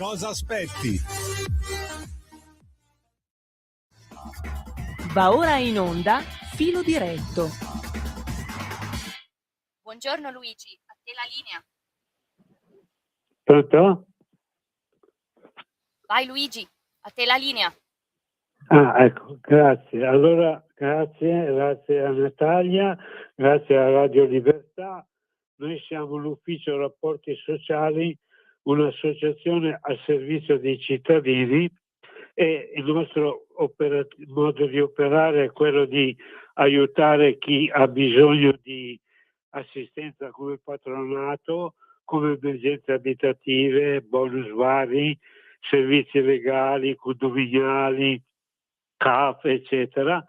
Cosa aspetti? Va ora in onda Filo Diretto. Buongiorno Luigi, a te la linea. Pronto? Vai Luigi, a te la linea. Ah, ecco, grazie. Allora, grazie a Natalia, grazie a Radio Libertà. Noi siamo l'Ufficio Rapporti Sociali, un'associazione al servizio dei cittadini, e il nostro modo di operare è quello di aiutare chi ha bisogno di assistenza come patronato, come emergenze abitative, bonus vari, servizi legali, condominiali, CAF, eccetera.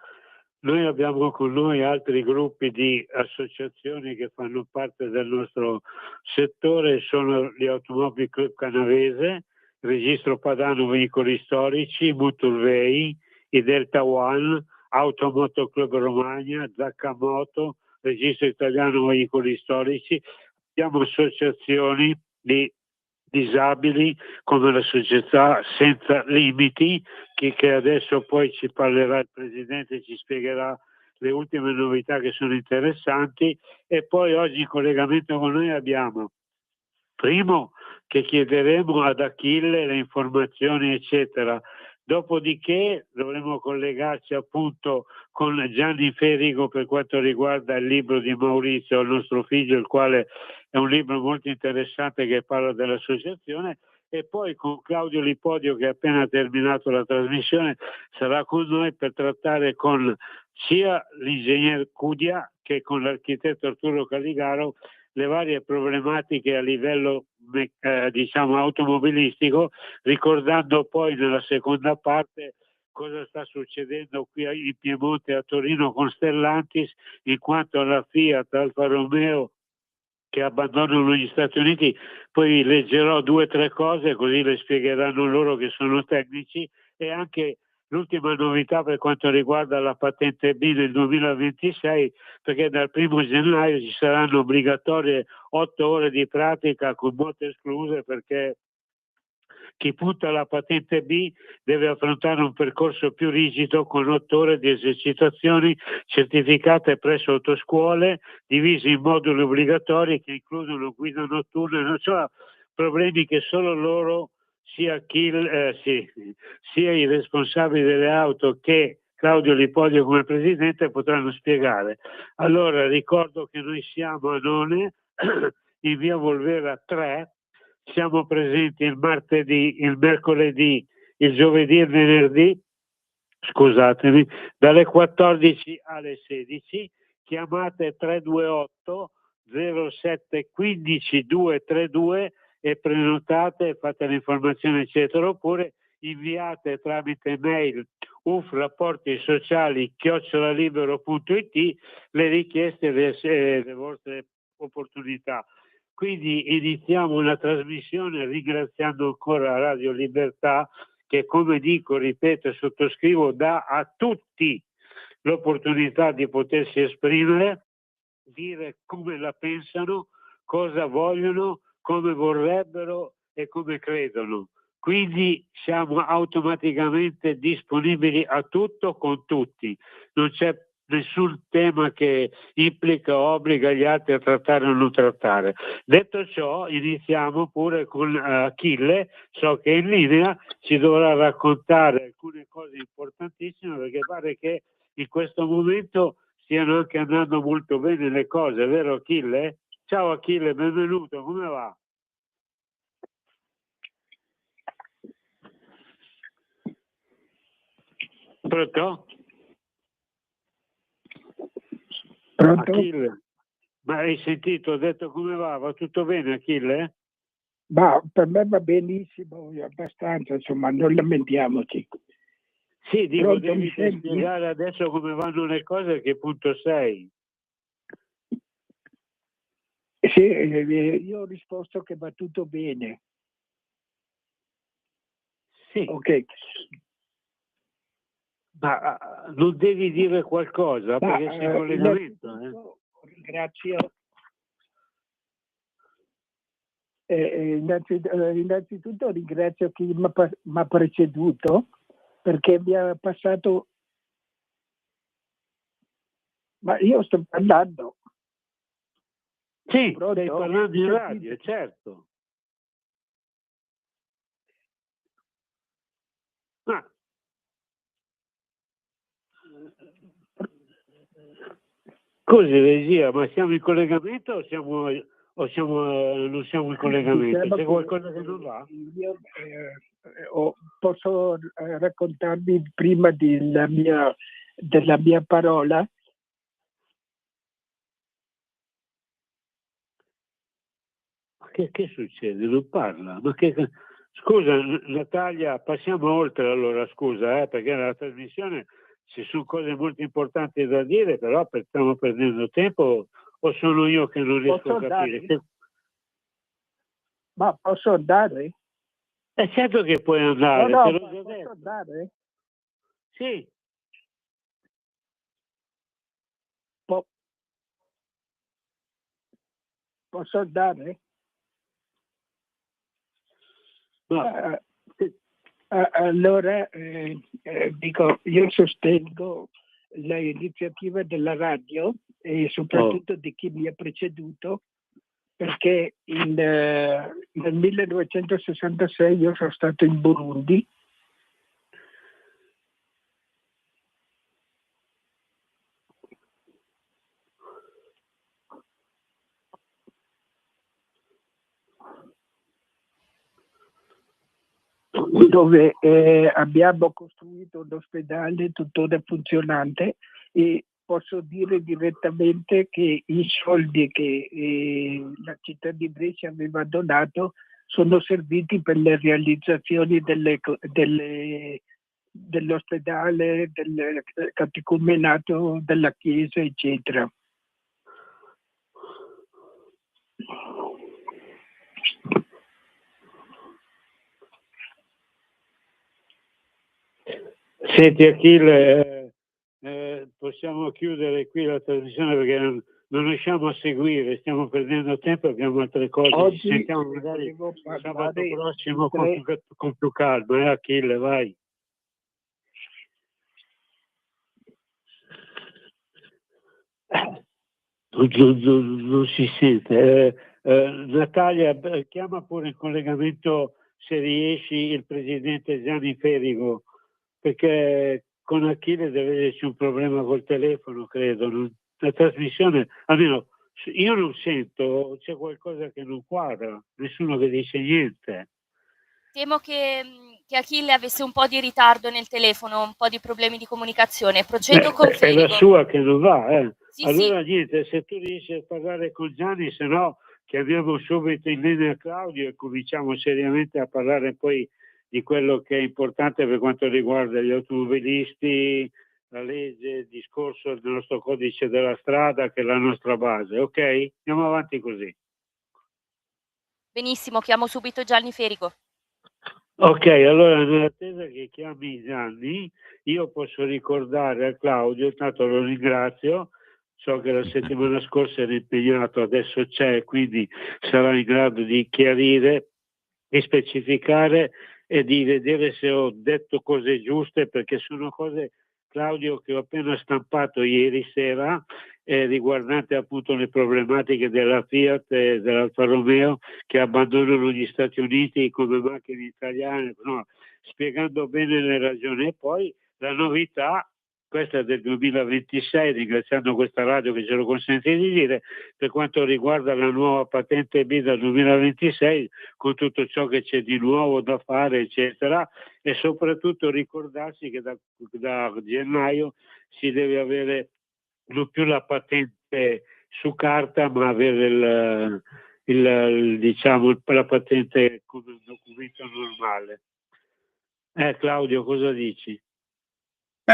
Noi abbiamo con noi altri gruppi di associazioni che fanno parte del nostro settore, sono gli Automobili Club Canavese, Registro Padano Veicoli Storici, Muturvei, i Delta One, Automoto Club Romagna, Zaccamoto, Registro Italiano Veicoli Storici. Abbiamo associazioni di disabili come la Società Senza Limiti, che adesso poi ci parlerà il Presidente, ci spiegherà le ultime novità che sono interessanti. E poi oggi in collegamento con noi abbiamo, primo, che chiederemo ad Achille le informazioni eccetera, dopodiché dovremo collegarci appunto con Gianni Ferigo per quanto riguarda il libro di Maurizio, il nostro figlio, il quale è un libro molto interessante che parla dell'associazione, e poi con Claudio Lipodio, che ha appena terminato la trasmissione, sarà con noi per trattare con sia l'ingegner Cudia che con l'architetto Arturo Caligaro le varie problematiche a livello diciamo automobilistico, ricordando poi nella seconda parte cosa sta succedendo qui in Piemonte, a Torino, con Stellantis, in quanto alla Fiat, Alfa Romeo, che abbandonano gli Stati Uniti. Poi leggerò 2 o 3 cose, così le spiegheranno loro che sono tecnici, e anche l'ultima novità per quanto riguarda la patente B nel 2026, perché dal 1° gennaio ci saranno obbligatorie 8 ore di pratica con molte escluse, perché chi punta alla patente B deve affrontare un percorso più rigido con 8 ore di esercitazioni certificate presso autoscuole, divise in moduli obbligatori che includono guida notturna, non so, problemi che solo loro, sia i responsabili delle auto che Claudio Lipodio come presidente, potranno spiegare. Allora ricordo che noi siamo a None, in via Volvera 3, siamo presenti il martedì, il mercoledì, il giovedì e il venerdì, scusatemi, dalle 14 alle 16, chiamate 328 07 15 232 e prenotate, fate l'informazione eccetera, oppure inviate tramite mail ufrapportisociali@libero.it le richieste le vostre opportunità. Quindi iniziamo una trasmissione ringraziando ancora Radio Libertà, che, come dico, ripeto e sottoscrivo, dà a tutti l'opportunità di potersi esprimere, dire come la pensano, cosa vogliono, come vorrebbero e come credono. Quindi siamo automaticamente disponibili a tutto con tutti, non c'è nessun tema che implica o obbliga gli altri a trattare o non trattare. Detto ciò, iniziamo pure con Achille, so che in linea ci dovrà raccontare alcune cose importantissime, perché pare che in questo momento stiano anche andando molto bene le cose, vero Achille? Ciao Achille, benvenuto, come va? Pronto? Pronto? Achille, ma hai sentito, ho detto come va? Va tutto bene Achille? Ma per me va benissimo, abbastanza, insomma, non lamentiamoci. Sì, dico, Pronto, devi mi senti? spiegare adesso come vanno le cose, a che punto sei? Sì, io ho risposto che va tutto bene. Sì. Ok. Ma non devi dire qualcosa, perché sei in collegamento. Ringrazio Innanzitutto ringrazio chi mi ha preceduto perché mi ha passato. Ma io sto parlando. Sì, Pronto? stai parlando in radio, certo. Ma scusi, regia, ma siamo in collegamento o non siamo in collegamento? Diciamo C'è che qualcosa che non va? io posso raccontarvi prima della mia parola. Ma che succede? Non parla? Scusa, Natalia, passiamo oltre allora, scusa, perché nella trasmissione ci sono cose molto importanti da dire, però stiamo perdendo tempo o sono io che non riesco Posso a capire? andare? Ma posso andare? È certo che puoi andare, No, te l'ho già posso detto. andare? Sì, Posso andare? no. Allora, dico, io sostengo l'iniziativa della radio e soprattutto di chi mi ha preceduto, perché nel 1966 io sono stato in Burundi. Dove abbiamo costruito un ospedale tuttora funzionante e posso dire direttamente che i soldi che la città di Brescia aveva donato sono serviti per le realizzazioni dell'ospedale, del catecumenato, della chiesa, eccetera. Senti Achille, possiamo chiudere qui la trasmissione perché non riusciamo a seguire, stiamo perdendo tempo, abbiamo altre cose. Oggi ci sentiamo magari sabato parlare prossimo con più calma, Achille, vai. Non si sente. Natalia, chiama pure in collegamento, se riesci, il presidente Gianni Ferigo, perché con Achille deve esserci un problema col telefono, credo. La trasmissione, almeno io non sento, c'è qualcosa che non quadra, nessuno che dice niente. Temo che Achille avesse un po' di ritardo nel telefono, un po' di problemi di comunicazione. Procedo con È Ferigo. la sua che non va, Sì, allora niente, se tu riesci a parlare con Gianni, se no chiamiamo subito in linea Claudio e cominciamo seriamente a parlare poi di quello che è importante per quanto riguarda gli automobilisti, la legge, il discorso del nostro codice della strada che è la nostra base, ok? Andiamo avanti così. Benissimo, chiamo subito Gianni Ferigo. Ok, allora nell'attesa che chiami Gianni, io posso ricordare a Claudio, intanto lo ringrazio, so che la settimana scorsa era impegnato, adesso c'è, quindi sarà in grado di chiarire, di specificare e di vedere se ho detto cose giuste, perché sono cose, Claudio, che ho appena stampato ieri sera, riguardante appunto le problematiche della Fiat e dell'Alfa Romeo che abbandonano gli Stati Uniti come macchine italiane, no, spiegando bene le ragioni. E poi la novità, questa è del 2026, ringraziando questa radio che ce lo consente di dire, per quanto riguarda la nuova patente B del 2026, con tutto ciò che c'è di nuovo da fare, eccetera, e soprattutto ricordarsi che da gennaio si deve avere non più la patente su carta, ma avere diciamo, la patente come un documento normale. Claudio, cosa dici?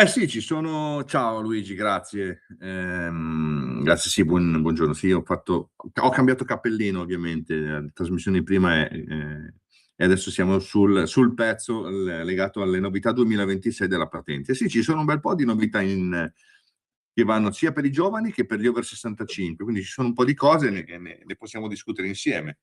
Sì, ci sono. Ciao Luigi, grazie. Grazie, sì, buongiorno. Sì, ho cambiato cappellino, ovviamente. La trasmissione di prima e adesso siamo sul pezzo legato alle novità 2026 della patente. Sì, ci sono un bel po' di novità che vanno sia per i giovani che per gli over 65, quindi ci sono un po' di cose, ne possiamo discutere insieme.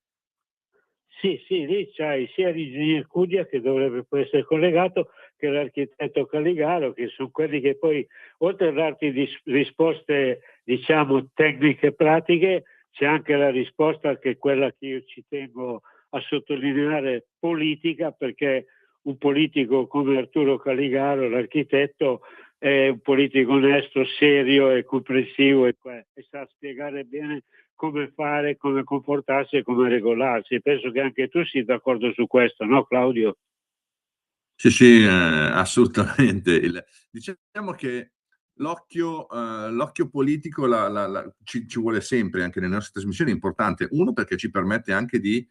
Sì, lì c'hai sia l'ingegner Cudia che dovrebbe poi essere collegato, che l'architetto Caligaro, che sono quelli che poi, oltre a darti risposte, diciamo, tecniche e pratiche, c'è anche la risposta che è quella che io ci tengo a sottolineare, politica, perché un politico come Arturo Caligaro, l'architetto, è un politico onesto, serio e comprensivo e sa spiegare bene come fare, come comportarsi e come regolarsi. Penso che anche tu sia d'accordo su questo, no Claudio? Sì, assolutamente. Diciamo che l'occhio politico ci vuole sempre, anche nelle nostre trasmissioni, è importante. Uno, perché ci permette anche di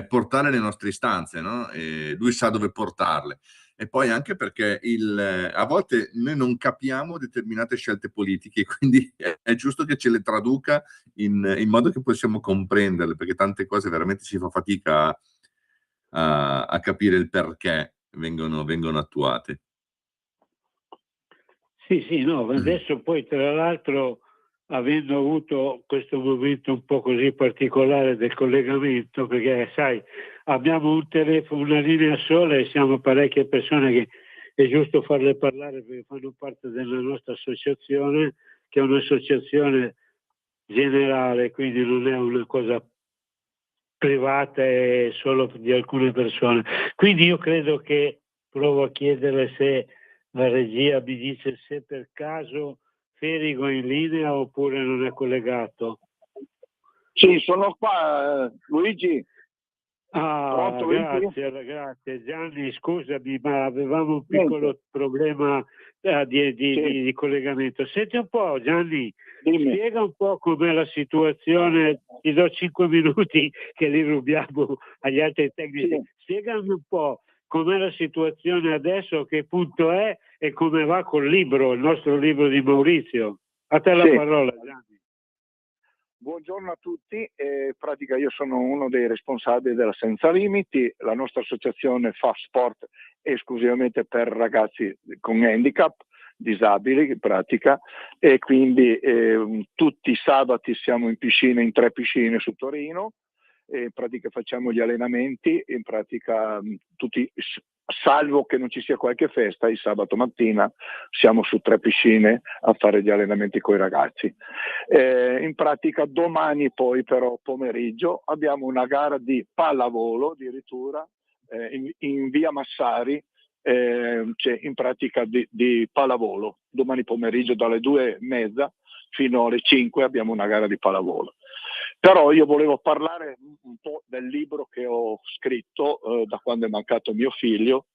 portare le nostre istanze, no? E lui sa dove portarle. E poi anche perché a volte noi non capiamo determinate scelte politiche, quindi è giusto che ce le traduca in modo che possiamo comprenderle, perché tante cose veramente si fa fatica a capire il perché vengono attuate. Sì, no, adesso poi tra l'altro, avendo avuto questo momento un po' così particolare del collegamento, perché sai, abbiamo un telefono, una linea sola e siamo parecchie persone che è giusto farle parlare perché fanno parte della nostra associazione, che è un'associazione generale, quindi non è una cosa privata e solo di alcune persone. Quindi io credo che provo a chiedere se la regia mi dice se per caso Ferigo è in linea oppure non è collegato. Sì, sono qua, Luigi. Pronto, grazie. Gianni, scusami, ma avevamo un piccolo problema di collegamento. Senti un po', Gianni, spiega un po' com'è la situazione, ti do 5 minuti che li rubiamo agli altri tecnici. Spiegami un po' com'è la situazione adesso, a che punto è e come va col libro, il nostro libro di Maurizio. A te la parola, Gianni. Buongiorno a tutti, in pratica io sono uno dei responsabili della Senza Limiti, la nostra associazione fa sport esclusivamente per ragazzi con handicap, disabili in pratica, e quindi tutti i sabati siamo in piscina, in 3 piscine su Torino, e in pratica facciamo gli allenamenti, in pratica tutti, salvo che non ci sia qualche festa, il sabato mattina siamo su 3 piscine a fare gli allenamenti con i ragazzi. In pratica domani poi però pomeriggio abbiamo una gara di pallavolo addirittura in via Massari, c'è in pratica di pallavolo. Domani pomeriggio dalle 2:30 fino alle 5 abbiamo una gara di pallavolo. Però io volevo parlare un po' del libro che ho scritto da quando è mancato mio figlio.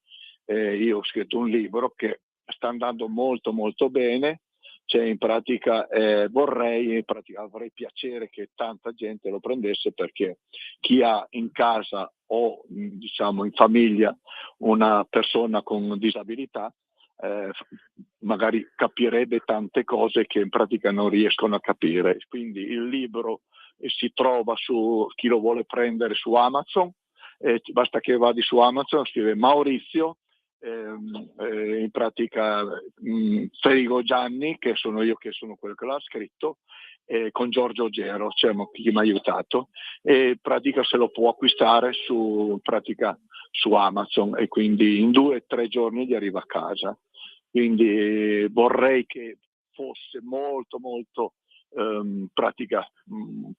Io ho scritto un libro che sta andando molto molto bene, cioè in pratica avrei piacere che tanta gente lo prendesse, perché chi ha in casa o diciamo in famiglia una persona con disabilità magari capirebbe tante cose che in pratica non riescono a capire. Quindi il libro si trova su, chi lo vuole prendere, su Amazon, basta che vadi su Amazon, scrive Maurizio, in pratica Ferigo Gianni, che sono io, che sono quello che l'ha scritto, con Giorgio Gero, cioè chi mi ha aiutato, e in pratica se lo può acquistare su Amazon, e quindi in 2 o 3 giorni gli arriva a casa. Quindi vorrei che fosse molto molto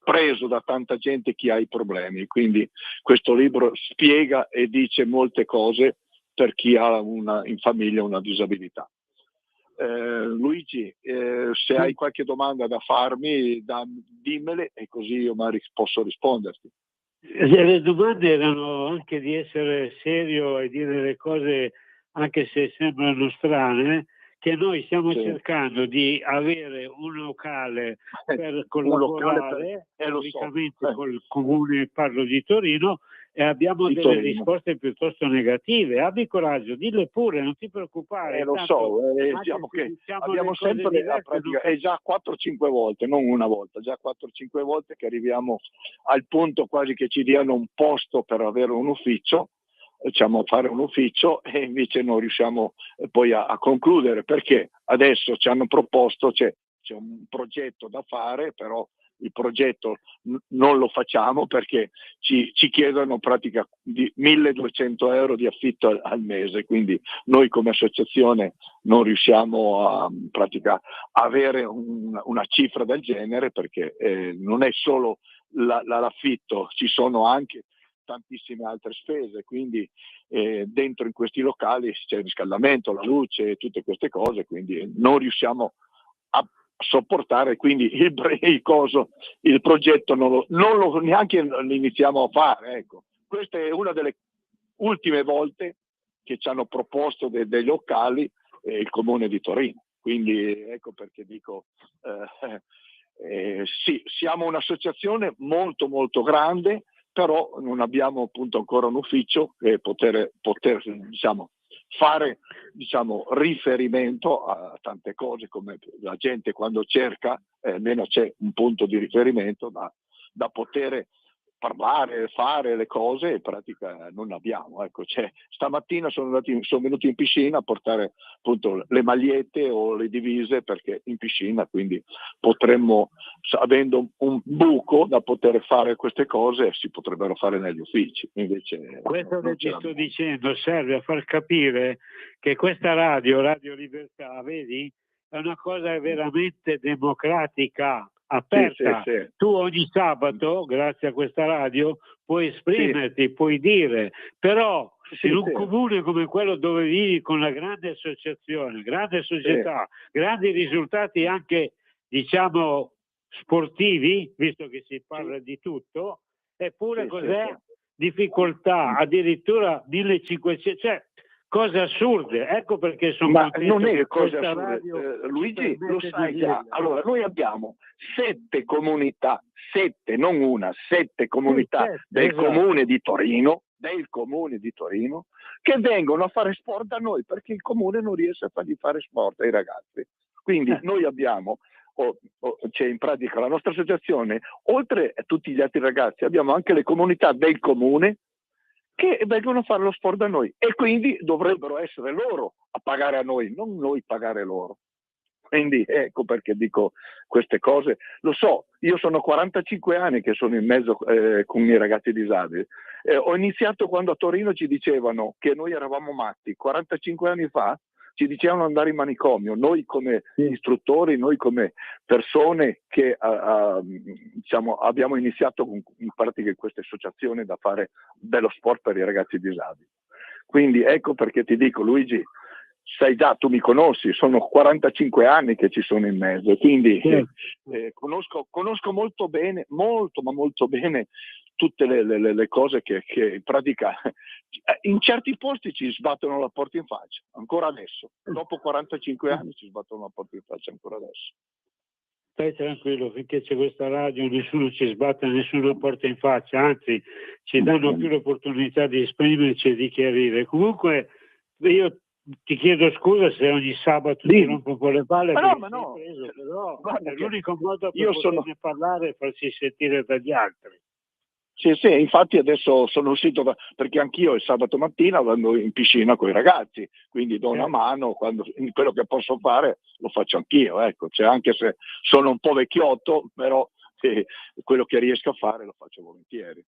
preso da tanta gente chi ha i problemi. Quindi questo libro spiega e dice molte cose per chi ha in famiglia una disabilità. Luigi, se hai qualche domanda da farmi, dimmele, e così io magari posso risponderti. Le domande erano anche di essere serio e dire le cose anche se sembrano strane, che noi stiamo cercando di avere un locale per collaborare teoricamente col comune, parlo di Torino, e abbiamo delle risposte piuttosto negative. Abbi coraggio, dille pure, non ti preoccupare. Lo so, diciamo che abbiamo sempre è già 4-5 volte, non una volta, già 4-5 volte che arriviamo al punto quasi che ci diano un posto per avere un ufficio, diciamo a fare un ufficio, e invece non riusciamo poi a concludere, perché adesso ci hanno proposto, c'è un progetto da fare, però il progetto non lo facciamo perché ci chiedono pratica di 1.200 euro di affitto al mese, quindi noi come associazione non riusciamo a avere una cifra del genere, perché non è solo l'affitto, ci sono anche tantissime altre spese, quindi dentro in questi locali c'è il riscaldamento, la luce, tutte queste cose, quindi non riusciamo a sopportare, quindi il progetto non lo neanche iniziamo a fare, ecco. Questa è una delle ultime volte che ci hanno proposto dei locali il Comune di Torino, quindi ecco perché dico sì, siamo un'associazione molto molto grande, però non abbiamo appunto ancora un ufficio che poter diciamo fare riferimento a tante cose, come la gente quando cerca almeno c'è un punto di riferimento da poter parlare, fare le cose, in pratica non abbiamo. Ecco, stamattina sono venuti in piscina a portare appunto le magliette o le divise perché in piscina, quindi potremmo, avendo un buco da poter fare queste cose, si potrebbero fare negli uffici. Invece questo che ti sto dicendo serve a far capire che questa Radio Libertà, vedi, è una cosa veramente democratica, aperta. Sì. Tu ogni sabato, grazie a questa radio, puoi esprimerti, puoi dire, però in un comune come quello dove vivi, con una grande associazione, grande società, grandi risultati anche, diciamo, sportivi, visto che si parla di tutto, eppure cos'è? Difficoltà, addirittura 1500, cioè cose assurde. Ecco perché sono contento. Non è cose assurde, Luigi, lo sai già. Allora, noi abbiamo 7 comunità, 7, non una, 7 comunità del Comune di Torino, che vengono a fare sport da noi perché il Comune non riesce a fargli fare sport ai ragazzi. Quindi noi abbiamo c'è in pratica la nostra associazione, oltre a tutti gli altri ragazzi, abbiamo anche le comunità del Comune che vengono a fare lo sport da noi, e quindi dovrebbero essere loro a pagare a noi, non noi pagare loro. Quindi ecco perché dico queste cose. Lo so, io sono 45 anni che sono in mezzo con i ragazzi disabili. Ho iniziato quando a Torino ci dicevano che noi eravamo matti. 45 anni fa ci dicevano di andare in manicomio. Noi come istruttori, noi come persone che abbiamo iniziato in pratica queste associazioni da fare dello sport per i ragazzi disabili. Quindi ecco perché ti dico, Luigi, sai già, tu mi conosci, sono 45 anni che ci sono in mezzo, quindi conosco molto bene, molto bene tutte le cose che in pratica in certi posti ci sbattono la porta in faccia, ancora adesso, dopo 45 anni ci sbattono la porta in faccia ancora adesso. Stai tranquillo, finché c'è questa radio nessuno ci sbatte nessuna porta in faccia, anzi ci danno più l'opportunità di esprimerci e di chiarire. Comunque io ti chiedo scusa se ogni sabato ti rompo un po' le palle, ma no. Però è l'unico modo per poterne parlare e farsi sentire dagli altri. Sì, infatti adesso sono uscito perché anch'io il sabato mattina vado in piscina con i ragazzi, quindi do una mano, quando quello che posso fare lo faccio anch'io, ecco, cioè, anche se sono un po' vecchiotto, però quello che riesco a fare lo faccio volentieri.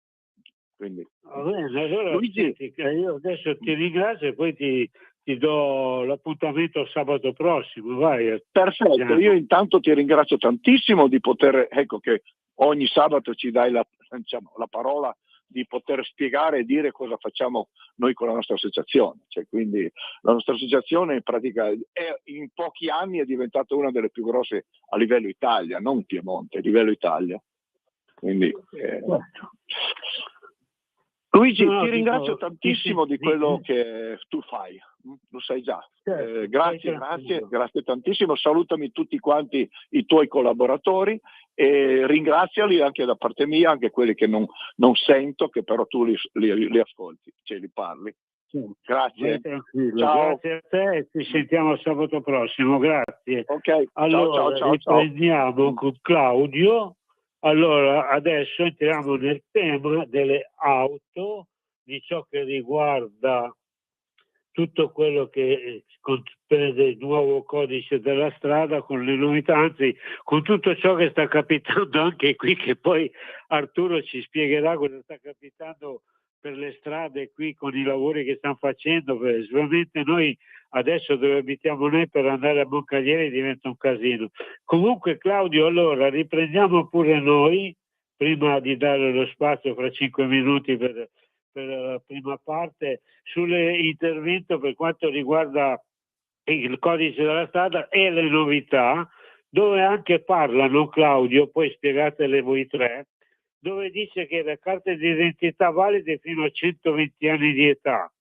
Quindi, va bene, allora Luigi, io adesso ti ringrazio e poi ti do l'appuntamento sabato prossimo, vai. Perfetto, io intanto ti ringrazio tantissimo di poter, ecco, che ogni sabato ci dai la parola di poter spiegare e dire cosa facciamo noi con la nostra associazione. Cioè, quindi la nostra associazione in pratica in pochi anni è diventata una delle più grosse a livello Italia, non Piemonte, a livello Italia. Quindi Luigi, ti ringrazio tantissimo di quello che tu fai, lo sai già. Grazie tantissimo, salutami tutti quanti i tuoi collaboratori e ringraziali anche da parte mia, anche quelli che non sento, che però tu li ascolti, cioè li parli. Grazie. Ciao. Grazie a te e ci sentiamo sabato prossimo, grazie. Ok, allora, ciao. Riprendiamo con Claudio. Allora, adesso entriamo nel tema delle auto, di ciò che riguarda tutto quello che comprende il nuovo codice della strada con le novità, anzi con tutto ciò che sta capitando anche qui, che poi Arturo ci spiegherà cosa sta capitando per le strade qui con i lavori che stanno facendo, perché sicuramente noi adesso dove abitiamo noi per andare a Moncalieri diventa un casino. Comunque Claudio, allora riprendiamo pure noi, prima di dare lo spazio fra 5 minuti per la prima parte, sull'intervento per quanto riguarda il codice della strada e le novità, dove anche parlano, Claudio, poi spiegatele voi tre, dove dice che le carte di identità valide fino a 120 anni di età,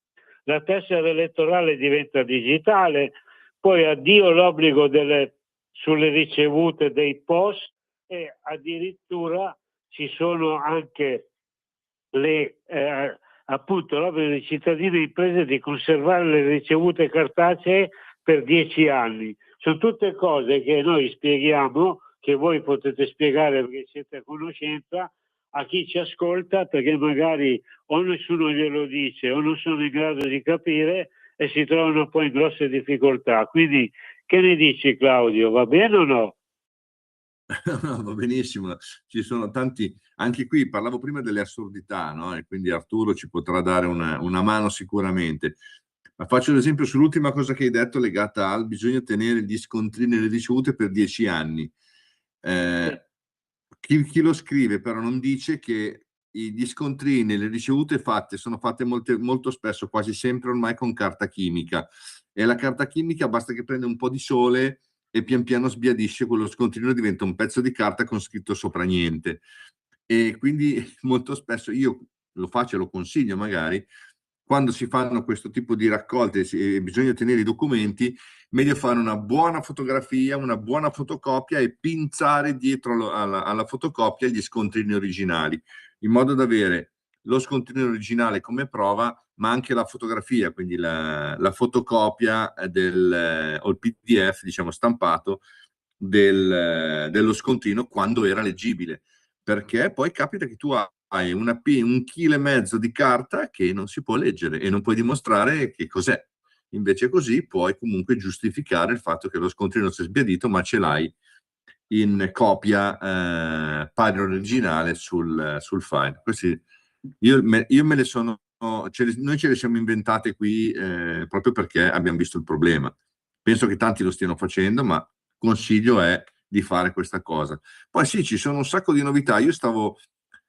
la tessera elettorale diventa digitale, poi addio l'obbligo sulle ricevute dei POS e addirittura ci sono anche appunto l'obbligo dei cittadini e imprese di conservare le ricevute cartacee per 10 anni. Sono tutte cose che noi spieghiamo, che voi potete spiegare perché siete a conoscenza, a chi ci ascolta, perché magari o nessuno glielo dice o non sono in grado di capire e si trovano poi in grosse difficoltà. Quindi che ne dici, Claudio? Va bene o no? Va benissimo, ci sono tanti, anche qui parlavo prima delle assurdità, no? E quindi Arturo ci potrà dare una mano sicuramente. Ma faccio l'esempio sull'ultima cosa che hai detto legata al bisogno tenere gli scontrini e le ricevute per 10 anni. Chi lo scrive però non dice che gli scontrini e le ricevute sono fatte molto spesso, quasi sempre ormai con carta chimica, e la carta chimica basta che prende un po' di sole e pian piano sbiadisce, quello scontrino diventa un pezzo di carta con scritto sopra niente. E quindi molto spesso io lo faccio e lo consiglio magari, quando si fanno questo tipo di raccolte e bisogna tenere i documenti, meglio fare una buona fotografia, una buona fotocopia e pinzare dietro alla fotocopia gli scontrini originali, in modo da avere lo scontrino originale come prova, ma anche la fotografia, quindi la fotocopia o il PDF, diciamo, stampato dello scontrino quando era leggibile, perché poi capita che tu hai un chilo e mezzo di carta che non si può leggere e non puoi dimostrare che cos'è. Invece così puoi comunque giustificare il fatto che lo scontrino si è sbiadito, ma ce l'hai in copia pari originale sul file. Questi io me le sono, noi ce le siamo inventate qui proprio perché abbiamo visto il problema. Penso che tanti lo stiano facendo, ma consiglio è di fare questa cosa. Poi sì, ci sono un sacco di novità.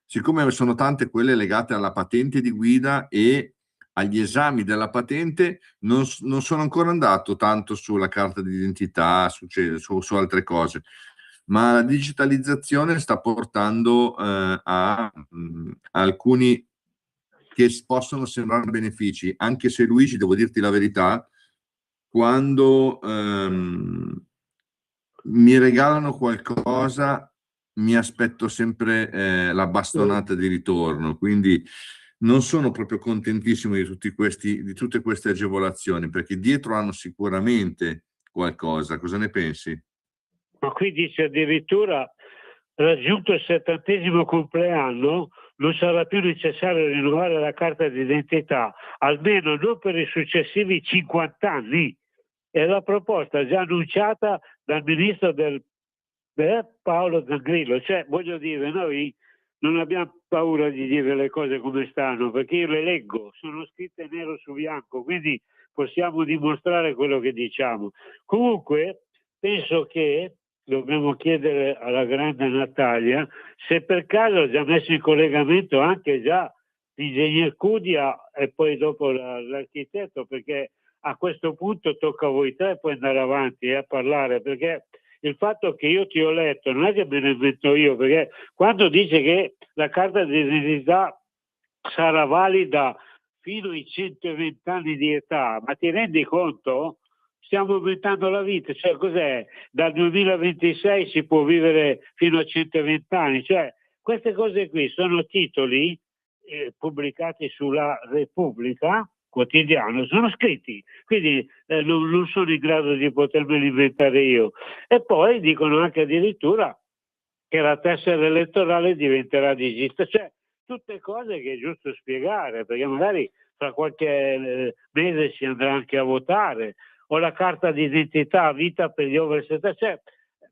Siccome sono tante quelle legate alla patente di guida e agli esami della patente, non sono ancora andato tanto sulla carta d'identità, su altre cose, ma la digitalizzazione sta portando a alcuni che possono sembrare benefici, anche se Luigi, devo dirti la verità, quando mi regalano qualcosa mi aspetto sempre la bastonata di ritorno, quindi non sono proprio contentissimo di tutte queste agevolazioni, perché dietro hanno sicuramente qualcosa. Cosa ne pensi? Ma qui dice addirittura, raggiunto il 70° compleanno, non sarà più necessario rinnovare la carta d'identità, almeno non per i successivi 50 anni. È la proposta già annunciata dal ministro Paolo Zangrillo. Cioè, voglio dire, noi non abbiamo paura di dire le cose come stanno, perché io le leggo, sono scritte nero su bianco, quindi possiamo dimostrare quello che diciamo. Comunque, penso che dobbiamo chiedere alla grande Natalia se per caso ha già messo in collegamento anche già l'ingegner Cudia e poi dopo l'architetto, perché a questo punto tocca a voi tre poi andare avanti a parlare, perché il fatto che io ti ho letto non è che me ne invento io, perché quando dice che la carta di identità sarà valida fino ai 120 anni di età, ma ti rendi conto? Stiamo aumentando la vita, cioè cos'è? Dal 2026 si può vivere fino a 120 anni, cioè queste cose qui sono titoli pubblicati sulla Repubblica quotidiano, sono scritti, quindi non sono in grado di potermeli inventare io. E poi dicono anche addirittura che la tessera elettorale diventerà digitale, cioè tutte cose che è giusto spiegare, perché magari fra qualche mese si andrà anche a votare, o la carta di identità a vita per gli over 70, cioè,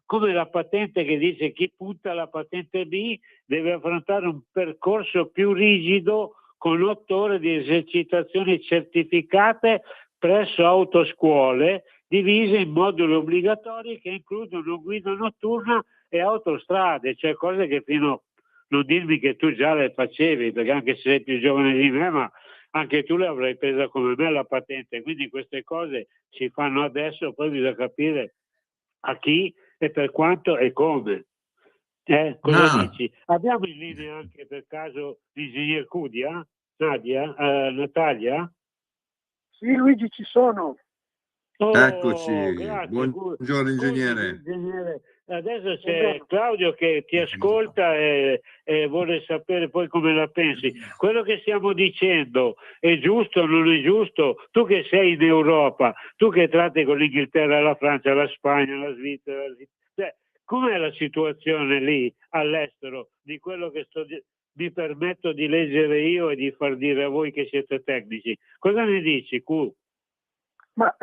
come la patente che dice chi punta la patente B deve affrontare un percorso più rigido con 8 ore di esercitazioni certificate presso autoscuole divise in moduli obbligatori che includono guida notturna e autostrade, cioè cose che non dirmi che tu già le facevi, perché anche se sei più giovane di me, ma anche tu le avrai presa come me la patente, quindi queste cose si fanno adesso, poi bisogna capire a chi e per quanto e come. Cosa dici? Abbiamo in linea anche per caso l'ingegner Cudia? Natalia? Sì, Luigi, ci sono. Eccoci, Grazie. buongiorno ingegnere. Adesso c'è Claudio che ti ascolta e vuole sapere poi come la pensi. Quello che stiamo dicendo è giusto o non è giusto? Tu che sei in Europa, tu che tratti con l'Inghilterra, la Francia, la Spagna, la Svizzera, cioè, com'è la situazione lì all'estero di quello che mi permetto di leggere io e di far dire a voi che siete tecnici? Cosa ne dici, Q? Ma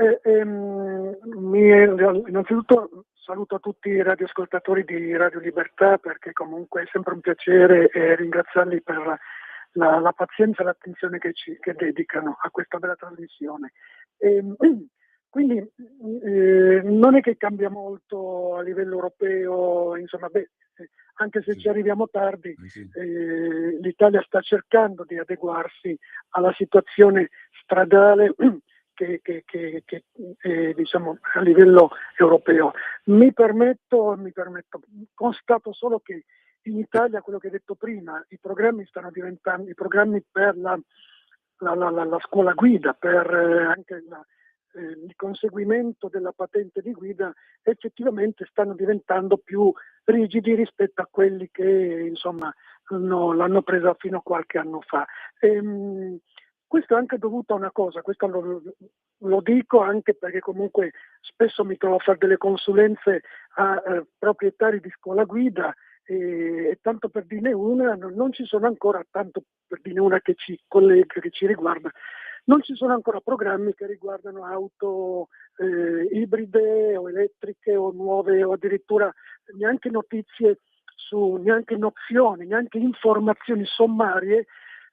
innanzitutto saluto tutti i radioascoltatori di Radio Libertà, perché comunque è sempre un piacere ringraziarli per la pazienza e l'attenzione che dedicano a questa bella trasmissione. Quindi non è che cambia molto a livello europeo, insomma, anche se ci arriviamo tardi, l'Italia sta cercando di adeguarsi alla situazione stradale che diciamo a livello europeo. Mi permetto, constato solo che in Italia, quello che ho detto prima, i programmi stanno diventando, i programmi per la scuola guida, per anche il conseguimento della patente di guida, effettivamente stanno diventando più rigidi rispetto a quelli che insomma l'hanno presa fino a qualche anno fa. Questo è anche dovuto a una cosa, questo lo dico anche perché comunque spesso mi trovo a fare delle consulenze a proprietari di scuola guida e tanto per dirne una, non ci sono ancora, tanto per dirne una che ci collega, che ci riguarda, non ci sono ancora programmi che riguardano auto ibride o elettriche o nuove o addirittura neanche notizie neanche nozioni, neanche informazioni sommarie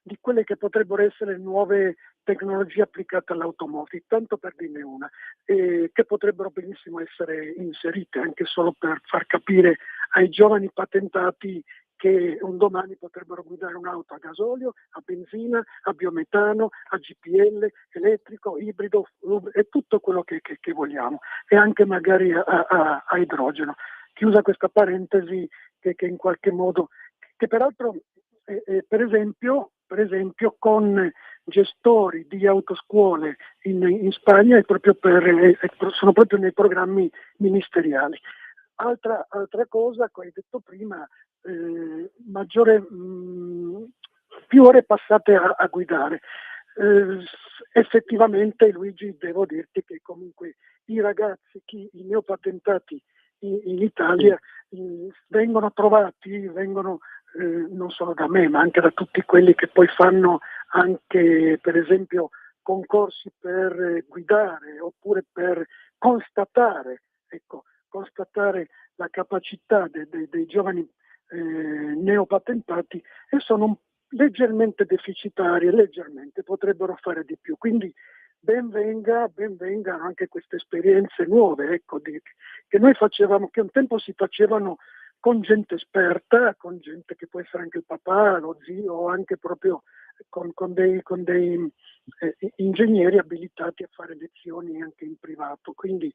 di quelle che potrebbero essere nuove tecnologie applicate all'automotive, tanto per dirne una, che potrebbero benissimo essere inserite anche solo per far capire ai giovani patentati che un domani potrebbero guidare un'auto a gasolio, a benzina, a biometano, a GPL, elettrico, ibrido e tutto quello che vogliamo, e anche magari a idrogeno. Chiusa questa parentesi che in qualche modo, che peraltro per esempio con gestori di autoscuole in Spagna sono proprio nei programmi ministeriali. Altra cosa che hai detto prima, più ore passate a guidare. Effettivamente, Luigi, devo dirti che comunque i ragazzi, i neopatentati in Italia vengono trovati, non solo da me, ma anche da tutti quelli che poi fanno anche, per esempio, concorsi per guidare oppure per constatare la capacità dei giovani neopatentati, e sono leggermente deficitari, leggermente potrebbero fare di più. Quindi ben vengano anche queste esperienze nuove, che noi facevamo, che un tempo si facevano con gente esperta, con gente che può essere anche il papà, lo zio, o anche proprio con dei ingegneri abilitati a fare lezioni anche in privato. Quindi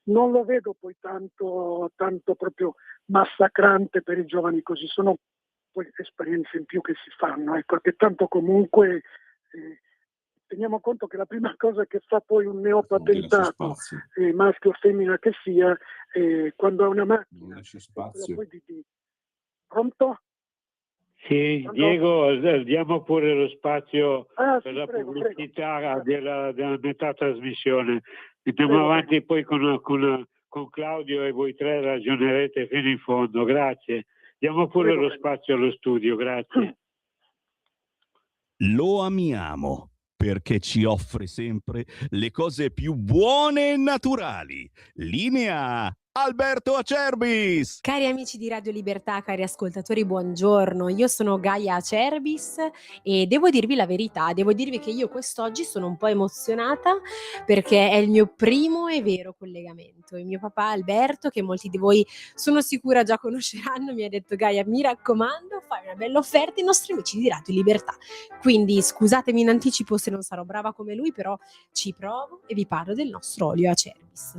non lo vedo poi tanto proprio massacrante per i giovani così, sono poi esperienze in più che si fanno, perché tanto comunque teniamo conto che la prima cosa che fa poi un neopatentato, maschio o femmina che sia, quando ha una macchina, poi pronto? Sì, Diego, diamo pure lo spazio per la pubblicità della metà trasmissione. Andiamo avanti poi con Claudio, e voi tre ragionerete fino in fondo. Grazie. Diamo pure lo spazio allo studio, grazie. Lo amiamo. perché ci offre sempre le cose più buone e naturali. Linea Alberto Acerbis! Cari amici di Radio Libertà, cari ascoltatori, buongiorno. Io sono Gaia Acerbis e devo dirvi la verità, devo dirvi che io quest'oggi sono un po' emozionata perché è il mio primo e vero collegamento. Il mio papà Alberto, che molti di voi sono sicura già conosceranno, mi ha detto: Gaia, mi raccomando, fai una bella offerta ai nostri amici di Radio Libertà. Quindi scusatemi in anticipo se non sarò brava come lui, però ci provo e vi parlo del nostro olio Acerbis.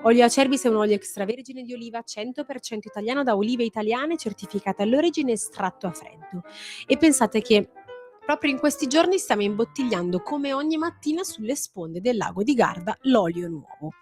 Olio Acerbis è un olio extravergine di oliva 100% italiano da olive italiane certificate all'origine estratto a freddo. E pensate che proprio in questi giorni stiamo imbottigliando come ogni mattina sulle sponde del lago di Garda l'olio nuovo.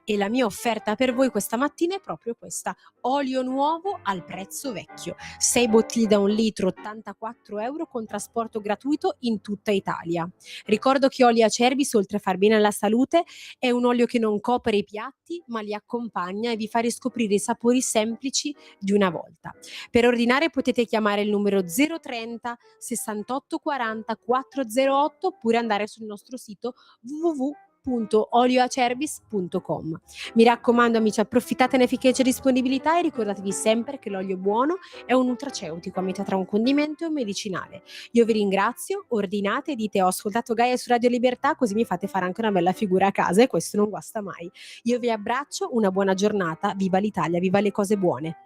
E la mia offerta per voi questa mattina è proprio questa: olio nuovo al prezzo vecchio. 6 bottiglie da 1 litro, 84 euro con trasporto gratuito in tutta Italia. Ricordo che olio Acerbis, oltre a far bene alla salute, è un olio che non copre i piatti ma li accompagna e vi fa riscoprire i sapori semplici di una volta. Per ordinare potete chiamare il numero 030 68 40 408 oppure andare sul nostro sito www.olioacerbis.com. Mi raccomando amici, approfittatene finché c'è disponibilità e ricordatevi sempre che l'olio buono è un nutraceutico a metà tra un condimento e un medicinale. Io vi ringrazio, ordinate e dite: ho ascoltato Gaia su Radio Libertà, così mi fate fare anche una bella figura a casa e questo non guasta mai. Io vi abbraccio, una buona giornata, viva l'Italia, viva le cose buone.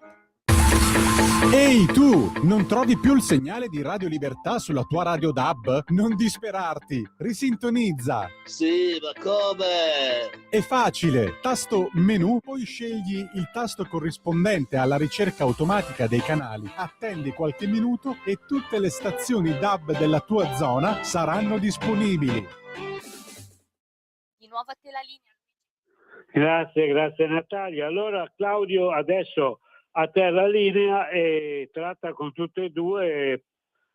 Ehi tu, non trovi più il segnale di Radio Libertà sulla tua radio DAB? Non disperarti, risintonizza. Sì, ma come? È facile, tasto menu, poi scegli il tasto corrispondente alla ricerca automatica dei canali, attendi qualche minuto e tutte le stazioni DAB della tua zona saranno disponibili. Di nuovo a te la linea. Grazie Natalia. Allora Claudio, adesso a te la linea e tratta con tutte e due.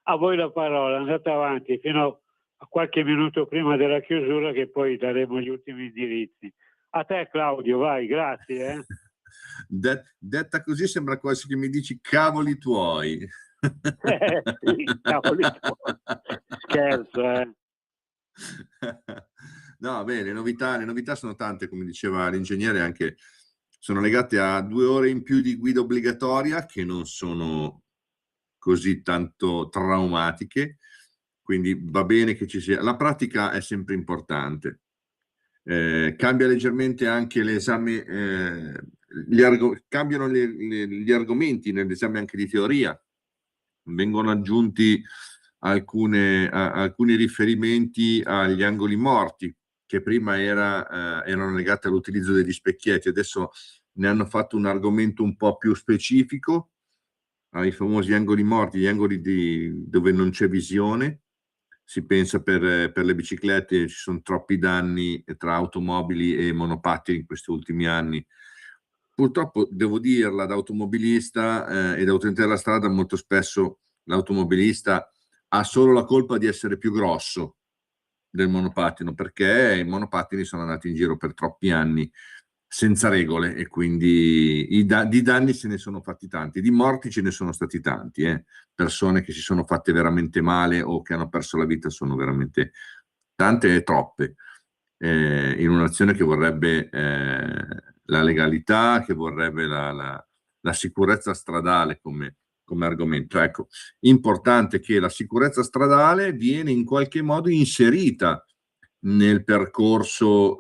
A voi la parola, andate avanti fino a qualche minuto prima della chiusura, che poi daremo gli ultimi indirizzi. A te Claudio, vai, grazie. Detta così sembra quasi che mi dici cavoli tuoi. Sì, cavoli tuoi. Scherzo, No, bene, le novità sono tante, come diceva l'ingegnere, anche sono legate a 2 ore in più di guida obbligatoria, che non sono così tanto traumatiche, quindi va bene che ci sia. La pratica è sempre importante. Cambia leggermente anche l'esame, cambiano gli argomenti nell'esame anche di teoria, vengono aggiunti alcuni riferimenti agli angoli morti, che prima erano legati all'utilizzo degli specchietti, adesso ne hanno fatto un argomento un po' più specifico, ai famosi angoli morti, gli angoli dove non c'è visione. Si pensa per le biciclette, ci sono troppi danni tra automobili e monopattini in questi ultimi anni. Purtroppo, devo dirla, da automobilista e da utente della strada, molto spesso l'automobilista ha solo la colpa di essere più grosso del monopattino, perché i monopattini sono andati in giro per troppi anni senza regole e quindi di danni se ne sono fatti tanti, di morti ce ne sono stati tanti, persone che si sono fatte veramente male o che hanno perso la vita sono veramente tante e troppe, in un'azione che vorrebbe la legalità, che vorrebbe la sicurezza stradale come argomento. Ecco, importante che la sicurezza stradale viene in qualche modo inserita nel percorso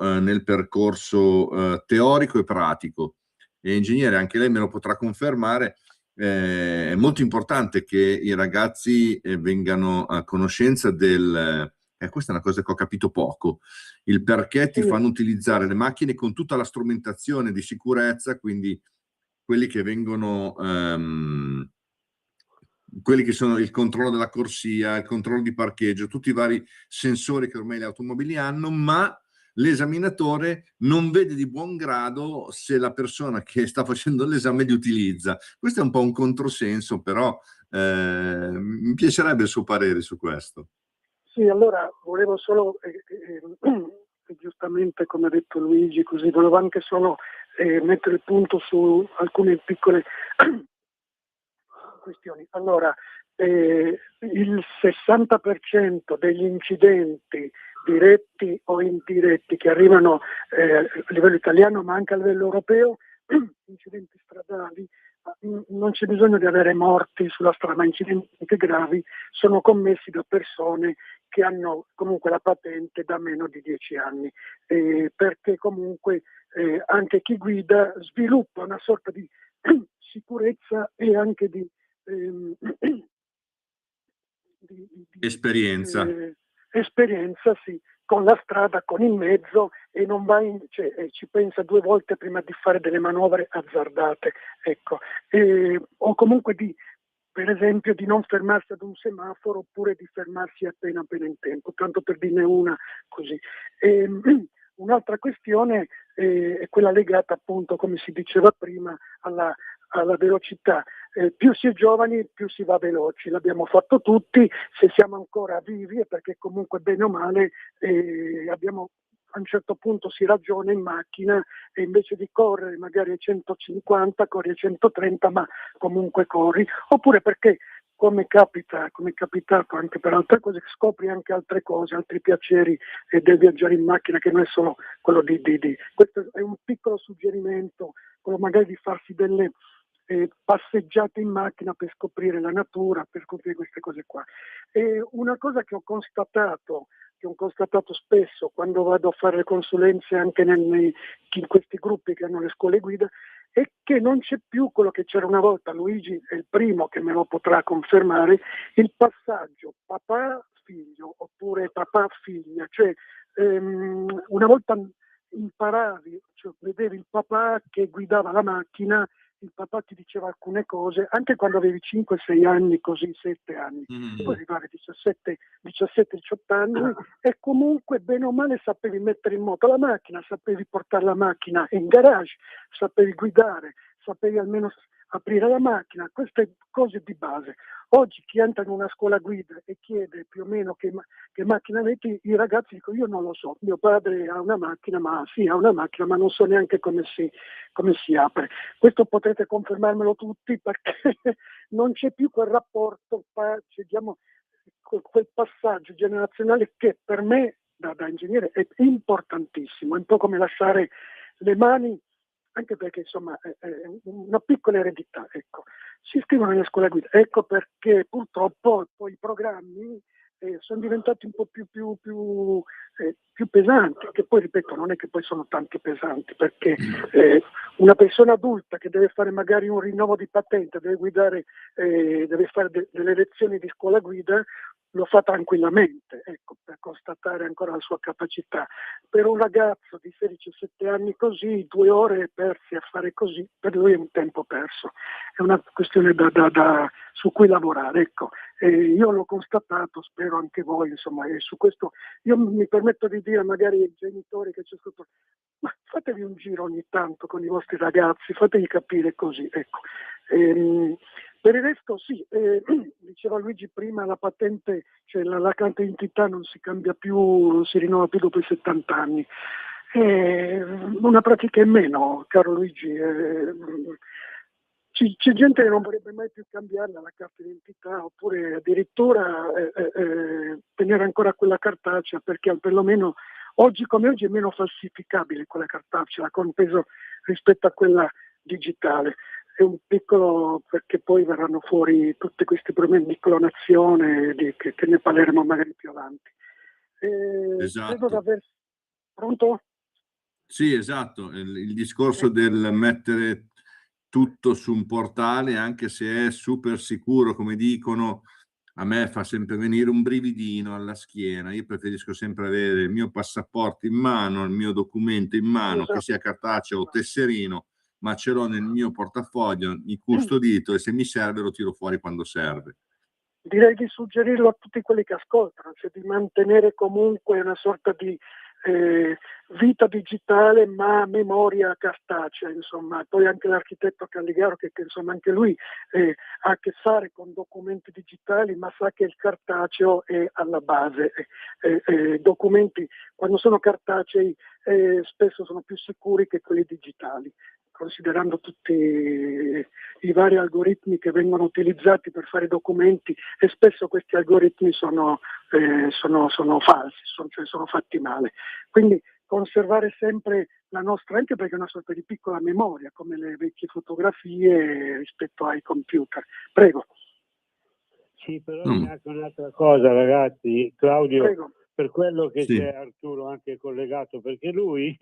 teorico e pratico. E ingegnere, anche lei me lo potrà confermare, è molto importante che i ragazzi vengano a conoscenza questa è una cosa che ho capito poco, il perché ti fanno utilizzare le macchine con tutta la strumentazione di sicurezza, quindi quelli che vengono quelli che sono il controllo della corsia, il controllo di parcheggio, tutti i vari sensori che ormai le automobili hanno, ma l'esaminatore non vede di buon grado se la persona che sta facendo l'esame li utilizza. Questo è un po' un controsenso, però mi piacerebbe il suo parere su questo. Sì, allora volevo solo, giustamente come ha detto Luigi, così volevo anche solo mettere il punto su alcune piccole questioni. Allora, il 60% degli incidenti diretti o indiretti che arrivano a livello italiano ma anche a livello europeo, incidenti stradali, non c'è bisogno di avere morti sulla strada, ma incidenti anche gravi sono commessi da persone che hanno comunque la patente da meno di 10 anni, perché comunque anche chi guida sviluppa una sorta di sicurezza e anche di esperienza. Esperienza, sì, con la strada, con il mezzo, e non va ci pensa 2 volte prima di fare delle manovre azzardate, ecco. O comunque per esempio di non fermarsi ad un semaforo, oppure di fermarsi appena in tempo, tanto per dirne una così. Un'altra questione è quella legata, appunto, come si diceva prima, alla velocità. Più si è giovani, più si va veloci. L'abbiamo fatto tutti, se siamo ancora vivi è perché comunque bene o male a un certo punto si ragiona in macchina, e invece di correre magari a 150 corri a 130, ma comunque corri. Oppure perché, come è capitato anche per altre cose, scopri anche altre cose, altri piaceri del viaggiare in macchina, che non è solo quello di. Questo è un piccolo suggerimento, quello magari di farsi delle passeggiate in macchina per scoprire la natura, per scoprire queste cose qua. E una cosa che ho constatato spesso quando vado a fare le consulenze anche in questi gruppi che hanno le scuole guida, è che non c'è più quello che c'era una volta. Luigi è il primo che me lo potrà confermare, il passaggio papà-figlio oppure papà-figlia. Cioè, una volta imparavi, cioè vedevi il papà che guidava la macchina, il papà ti diceva alcune cose, anche quando avevi 5-6 anni, così 7 anni, poi arrivavi a 17-18 anni e comunque bene o male sapevi mettere in moto la macchina, sapevi portare la macchina in garage, sapevi guidare, sapevi almeno aprire la macchina, queste cose di base. Oggi chi entra in una scuola guida e chiede più o meno che macchina avete, i ragazzi dicono: io non lo so, mio padre ha una macchina, ma non so neanche come si apre. Questo potrete confermarmelo tutti, perché non c'è più quel rapporto, quel passaggio generazionale che per me da ingegnere è importantissimo. È un po' come lasciare le mani, anche perché insomma è una piccola eredità, ecco. Si iscrivono nella scuola guida, ecco perché purtroppo poi i programmi sono diventati un po' più pesanti, che poi, ripeto, non è che poi sono tanti pesanti, perché una persona adulta che deve fare magari un rinnovo di patente, deve guidare, deve fare delle lezioni di scuola guida, lo fa tranquillamente, ecco, per constatare ancora la sua capacità. Per un ragazzo di 16-17 anni così, 2 ore perse a fare così, per lui è un tempo perso, è una questione su cui lavorare, ecco. Io l'ho constatato, spero anche voi, insomma, e su questo io mi permetto di dire magari ai genitori che c'è stato, ma fatevi un giro ogni tanto con i vostri ragazzi, fategli capire così, ecco. Per il resto sì, diceva Luigi prima, la patente, cioè la carta d'identità non si cambia più, non si rinnova più dopo i 70 anni. Una pratica in meno, caro Luigi. C'è gente che non vorrebbe mai più cambiarla la carta d'identità, oppure addirittura tenere ancora quella cartacea, perché perlomeno oggi come oggi è meno falsificabile quella cartacea, con peso rispetto a quella digitale. È un piccolo, perché poi verranno fuori tutti questi problemi di clonazione che ne parleremo magari più avanti. Esatto. Pronto? Sì, esatto. Il discorso del mettere tutto su un portale, anche se è super sicuro, come dicono, a me fa sempre venire un brividino alla schiena. Io preferisco sempre avere il mio passaporto in mano, il mio documento in mano, che sia cartaceo o tesserino, ma ce l'ho nel mio portafoglio, incustodito, e se mi serve lo tiro fuori quando serve. Direi di suggerirlo a tutti quelli che ascoltano, cioè di mantenere comunque una sorta di vita digitale ma memoria cartacea, insomma. Poi anche l'architetto Calligaro, che insomma anche lui ha a che fare con documenti digitali, ma sa che il cartaceo è alla base. Documenti quando sono cartacei spesso sono più sicuri che quelli digitali. considerando tutti i vari algoritmi che vengono utilizzati per fare documenti, e spesso questi algoritmi sono falsi, cioè sono fatti male. Quindi conservare sempre la nostra, anche perché è una sorta di piccola memoria, come le vecchie fotografie rispetto ai computer. Prego. Sì, però c'è anche un'altra cosa, ragazzi. Claudio, Prego. per quello che Sì. c'è Arturo anche collegato, perché lui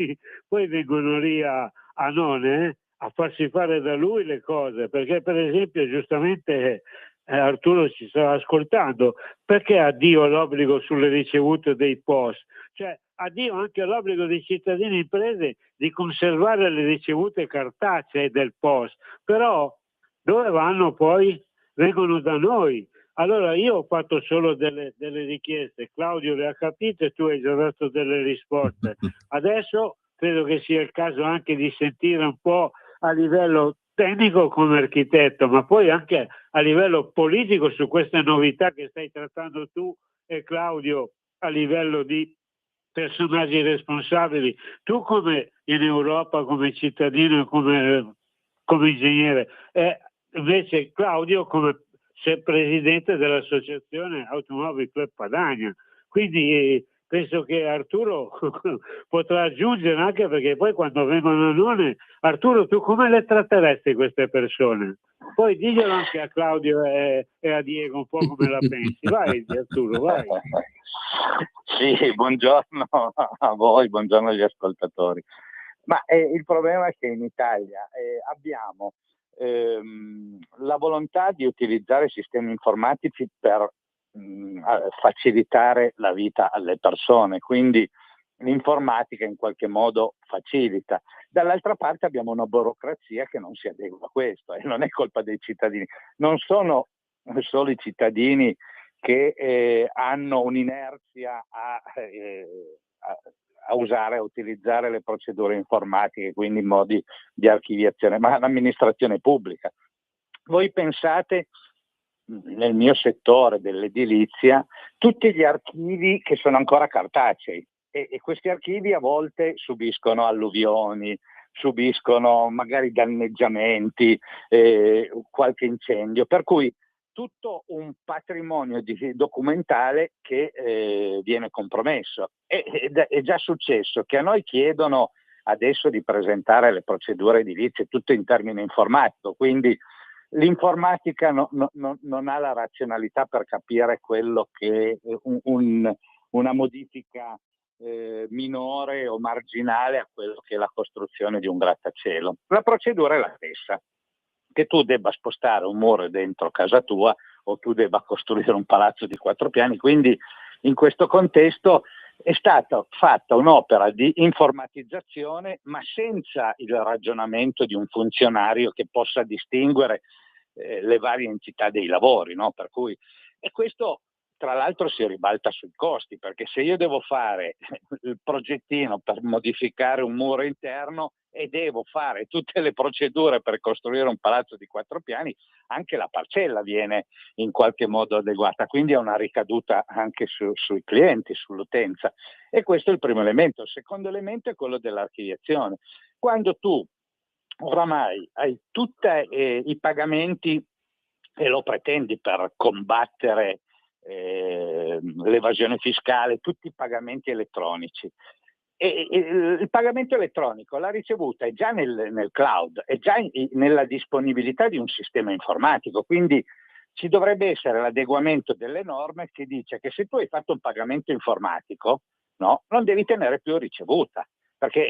poi vengono lì a None a farsi fare da lui le cose, perché per esempio giustamente Arturo ci sta ascoltando, perché ha Dio l'obbligo sulle ricevute dei post? Cioè ha Dio anche l'obbligo dei cittadini e imprese di conservare le ricevute cartacee del post, però dove vanno poi? Vengono da noi. Allora io ho fatto solo delle richieste, Claudio le ha capite e tu hai già dato delle risposte. Adesso credo che sia il caso anche di sentire un po' a livello tecnico come architetto, ma poi anche a livello politico su queste novità che stai trattando tu e Claudio a livello di personaggi responsabili. Tu come in Europa, come cittadino e come ingegnere, e invece Claudio come presidente dell'associazione Automobili Club Padania. Quindi penso che Arturo potrà aggiungere, anche perché poi quando vengono a None, Arturo, tu come le tratteresti queste persone? Poi diglielo anche a Claudio e a Diego un po' come la pensi. Vai Arturo, vai. Sì, buongiorno a voi, buongiorno agli ascoltatori. Ma il problema è che in Italia abbiamo la volontà di utilizzare sistemi informatici per facilitare la vita alle persone, quindi l'informatica in qualche modo facilita. Dall'altra parte abbiamo una burocrazia che non si adegua a questo e non è colpa dei cittadini. Non sono solo i cittadini che hanno un'inerzia a usare, a utilizzare le procedure informatiche, quindi modi di archiviazione, ma l'amministrazione pubblica. Voi pensate, nel mio settore dell'edilizia, tutti gli archivi che sono ancora cartacei e questi archivi a volte subiscono alluvioni, subiscono magari danneggiamenti, qualche incendio, per cui tutto un patrimonio documentale che viene compromesso. È già successo che a noi chiedono adesso di presentare le procedure edilizie tutto in termine informatico, quindi l'informatica non ha la razionalità per capire quello che è una modifica minore o marginale a quello che è la costruzione di un grattacielo. La procedura è la stessa. Che tu debba spostare un muro dentro casa tua o tu debba costruire un palazzo di 4 piani, quindi in questo contesto è stata fatta un'opera di informatizzazione, ma senza il ragionamento di un funzionario che possa distinguere le varie entità dei lavori, no? Per cui, e questo tra l'altro si ribalta sui costi, perché se io devo fare il progettino per modificare un muro interno e devo fare tutte le procedure per costruire un palazzo di 4 piani, anche la parcella viene in qualche modo adeguata, quindi ha una ricaduta anche sui clienti, sull'utenza. E questo è il primo elemento. Il secondo elemento è quello dell'archiviazione. Quando tu oramai hai tutti i pagamenti e lo pretendi per combattere l'evasione fiscale, tutti i pagamenti elettronici. E il pagamento elettronico, la ricevuta è già nel cloud, è già nella disponibilità di un sistema informatico, quindi ci dovrebbe essere l'adeguamento delle norme che dice che se tu hai fatto un pagamento informatico, no, non devi tenere più ricevuta, perché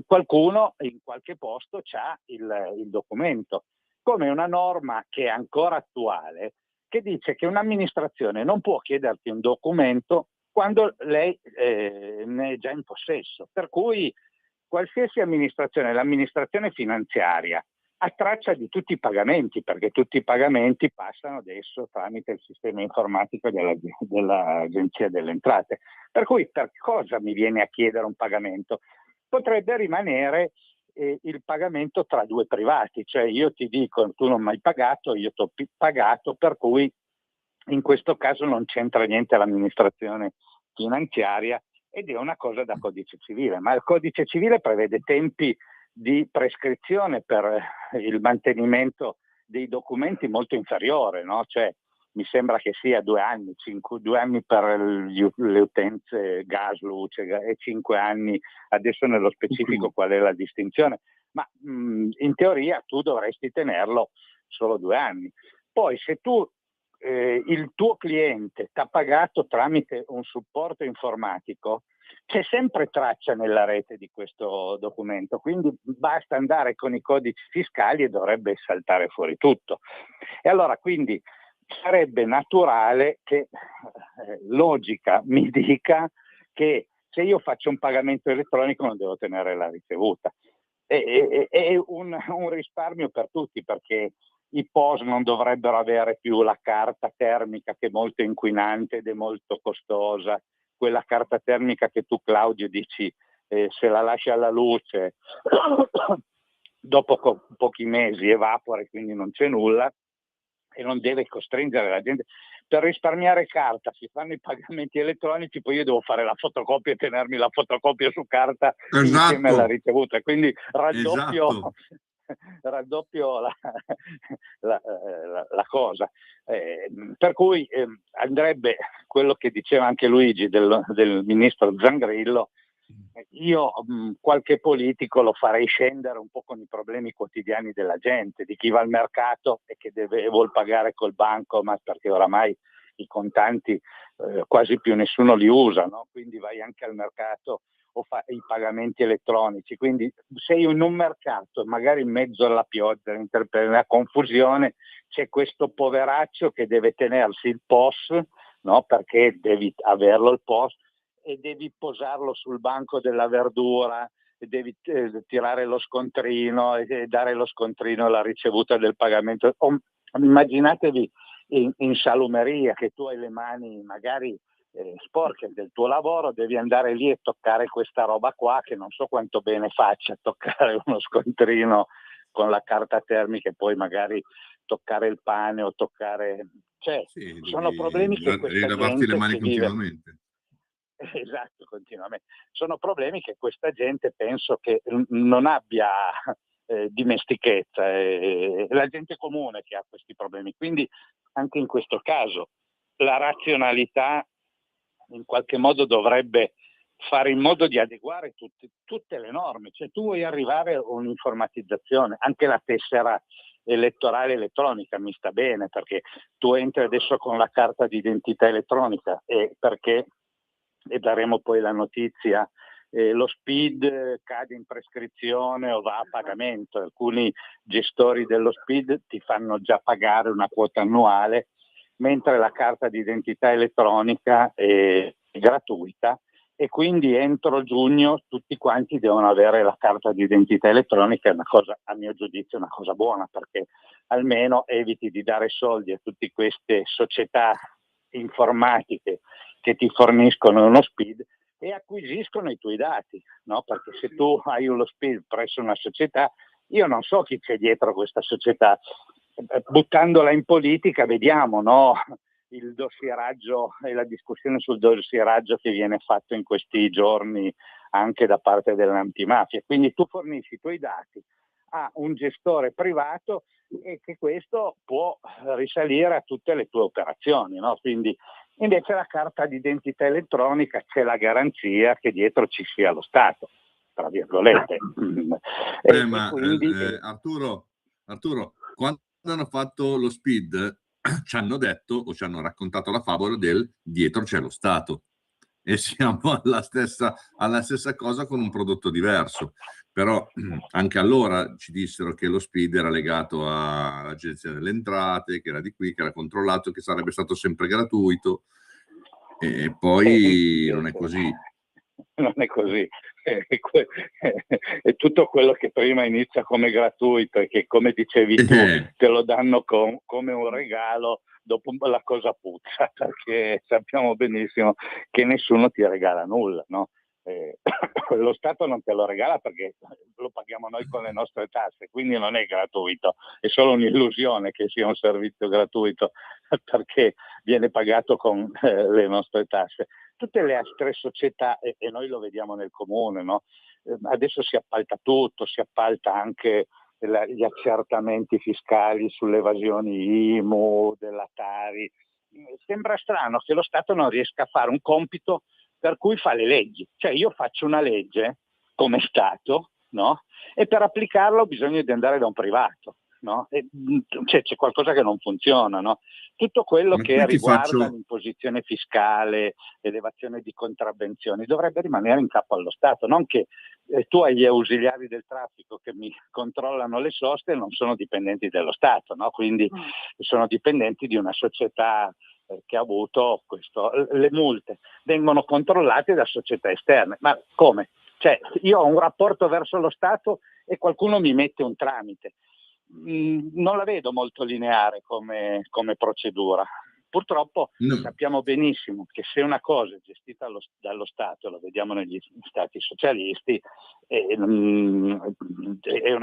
qualcuno in qualche posto c'ha il documento, come una norma che è ancora attuale, che dice che un'amministrazione non può chiederti un documento quando lei ne è già in possesso. Per cui qualsiasi amministrazione, l'amministrazione finanziaria, ha traccia di tutti i pagamenti, perché tutti i pagamenti passano adesso tramite il sistema informatico dell'Agenzia delle Entrate. Per cui per cosa mi viene a chiedere un pagamento? Potrebbe rimanere il pagamento tra due privati, cioè io ti dico tu non mi hai pagato, io ti ho pagato, per cui in questo caso non c'entra niente l'amministrazione finanziaria ed è una cosa da codice civile, ma il codice civile prevede tempi di prescrizione per il mantenimento dei documenti molto inferiore, no? Cioè, mi sembra che sia 2 anni, 2 anni per le utenze gas, luce e 5 anni, adesso nello specifico qual è la distinzione, ma in teoria tu dovresti tenerlo solo 2 anni. Poi se tu il tuo cliente ti ha pagato tramite un supporto informatico, c'è sempre traccia nella rete di questo documento, quindi basta andare con i codici fiscali e dovrebbe saltare fuori tutto. E allora quindi sarebbe naturale che logica mi dica che se io faccio un pagamento elettronico non devo tenere la ricevuta. È un risparmio per tutti, perché i POS non dovrebbero avere più la carta termica, che è molto inquinante ed è molto costosa, quella carta termica che tu, Claudio, dici se la lasci alla luce dopo pochi mesi evapora e quindi non c'è nulla, e non deve costringere la gente. Per risparmiare carta si fanno i pagamenti elettronici, poi io devo fare la fotocopia e tenermi la fotocopia su carta insieme alla ricevuta, quindi raddoppio la cosa. Per cui andrebbe quello che diceva anche Luigi del ministro Zangrillo. Io qualche politico lo farei scendere un po' con i problemi quotidiani della gente, di chi va al mercato e che vuol pagare col bancomat, perché oramai i contanti quasi più nessuno li usa, no? Quindi vai anche al mercato o fa i pagamenti elettronici. Quindi sei in un mercato, magari in mezzo alla pioggia, alla confusione, c'è questo poveraccio che deve tenersi il POS, no? Perché devi averlo il POS, e devi posarlo sul banco della verdura, e devi tirare lo scontrino e dare lo scontrino alla ricevuta del pagamento. Immaginatevi in salumeria, che tu hai le mani magari sporche del tuo lavoro, devi andare lì e toccare questa roba qua, che non so quanto bene faccia toccare uno scontrino con la carta termica e poi magari toccare il pane o toccare... Cioè, sono problemi che questa gente le mani che vive... continuamente. Esatto, continuamente. Sono problemi che questa gente penso che non abbia dimestichezza, è la gente comune che ha questi problemi. Quindi anche in questo caso la razionalità in qualche modo dovrebbe fare in modo di adeguare tutte le norme. Cioè tu vuoi arrivare a un'informatizzazione, anche la tessera elettorale elettronica mi sta bene, perché tu entri adesso con la carta d'identità elettronica e daremo poi la notizia, lo SPID cade in prescrizione o va a pagamento. Alcuni gestori dello SPID ti fanno già pagare una quota annuale, mentre la carta d'identità elettronica è gratuita, e quindi entro giugno tutti quanti devono avere la carta d'identità elettronica. È una cosa, a mio giudizio, una cosa buona, perché almeno eviti di dare soldi a tutte queste società informatiche che ti forniscono uno SPID e acquisiscono i tuoi dati, no? Perché se tu hai uno SPID presso una società, io non so chi c'è dietro questa società. Buttandola in politica vediamo, no? Il dossieraggio e la discussione sul dossieraggio che viene fatto in questi giorni anche da parte dell'antimafia. Quindi tu fornisci i tuoi dati a un gestore privato e che questo può risalire a tutte le tue operazioni, no? Quindi invece la carta d'identità elettronica c'è la garanzia che dietro ci sia lo Stato, tra virgolette. Quindi, Arturo, quando hanno fatto lo SPID ci hanno detto o ci hanno raccontato la favola del dietro c'è lo Stato, e siamo alla stessa cosa con un prodotto diverso. Però anche allora ci dissero che lo SPID era legato all'Agenzia delle Entrate, che era di qui, che era controllato, che sarebbe stato sempre gratuito, e poi non è così. Non è così. È tutto quello che prima inizia come gratuito e che, come dicevi tu, te lo danno come un regalo, dopo la cosa puzza, perché sappiamo benissimo che nessuno ti regala nulla, no? Lo Stato non te lo regala perché lo paghiamo noi con le nostre tasse, quindi non è gratuito, è solo un'illusione che sia un servizio gratuito perché viene pagato con le nostre tasse. Tutte le altre società, e noi lo vediamo nel comune, no? adesso si appalta tutto, si appalta anche gli accertamenti fiscali sulle evasioni IMU, della Tari. Sembra strano che lo Stato non riesca a fare un compito per cui fa le leggi. Cioè io faccio una legge come Stato, no? E per applicarla ho bisogno di andare da un privato, no? E, c'è qualcosa che non funziona, no? Tutto quello che riguarda l'imposizione fiscale, l'elevazione di contravvenzioni dovrebbe rimanere in capo allo Stato, non che tu hai gli ausiliari del traffico che mi controllano le soste e non sono dipendenti dello Stato, no? Quindi sono dipendenti di una società che ha avuto questo. Le multe vengono controllate da società esterne, ma come? Cioè, io ho un rapporto verso lo Stato e qualcuno mi mette un tramite. Non la vedo molto lineare come procedura. Purtroppo sappiamo benissimo che se una cosa è gestita dallo Stato, lo vediamo negli stati socialisti, è una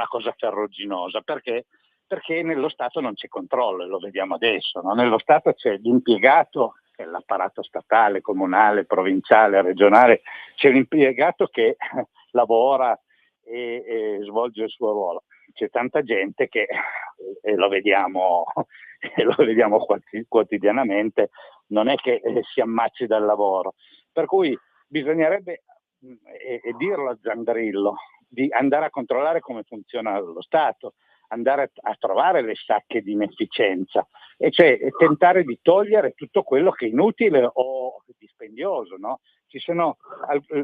cosa ferruginosa. Perché? Perché nello Stato non c'è controllo, e lo vediamo adesso, no? Nello Stato c'è l'impiegato, che è l'apparato statale, comunale, provinciale, regionale, c'è un impiegato che lavora e svolge il suo ruolo. C'è tanta gente che, e lo vediamo quotidianamente, non è che si ammazzi dal lavoro. Per cui bisognerebbe, e dirlo a Zandrillo, di andare a controllare come funziona lo Stato, andare a trovare le sacche di inefficienza, e cioè tentare di togliere tutto quello che è inutile o dispendioso, no? Ci sono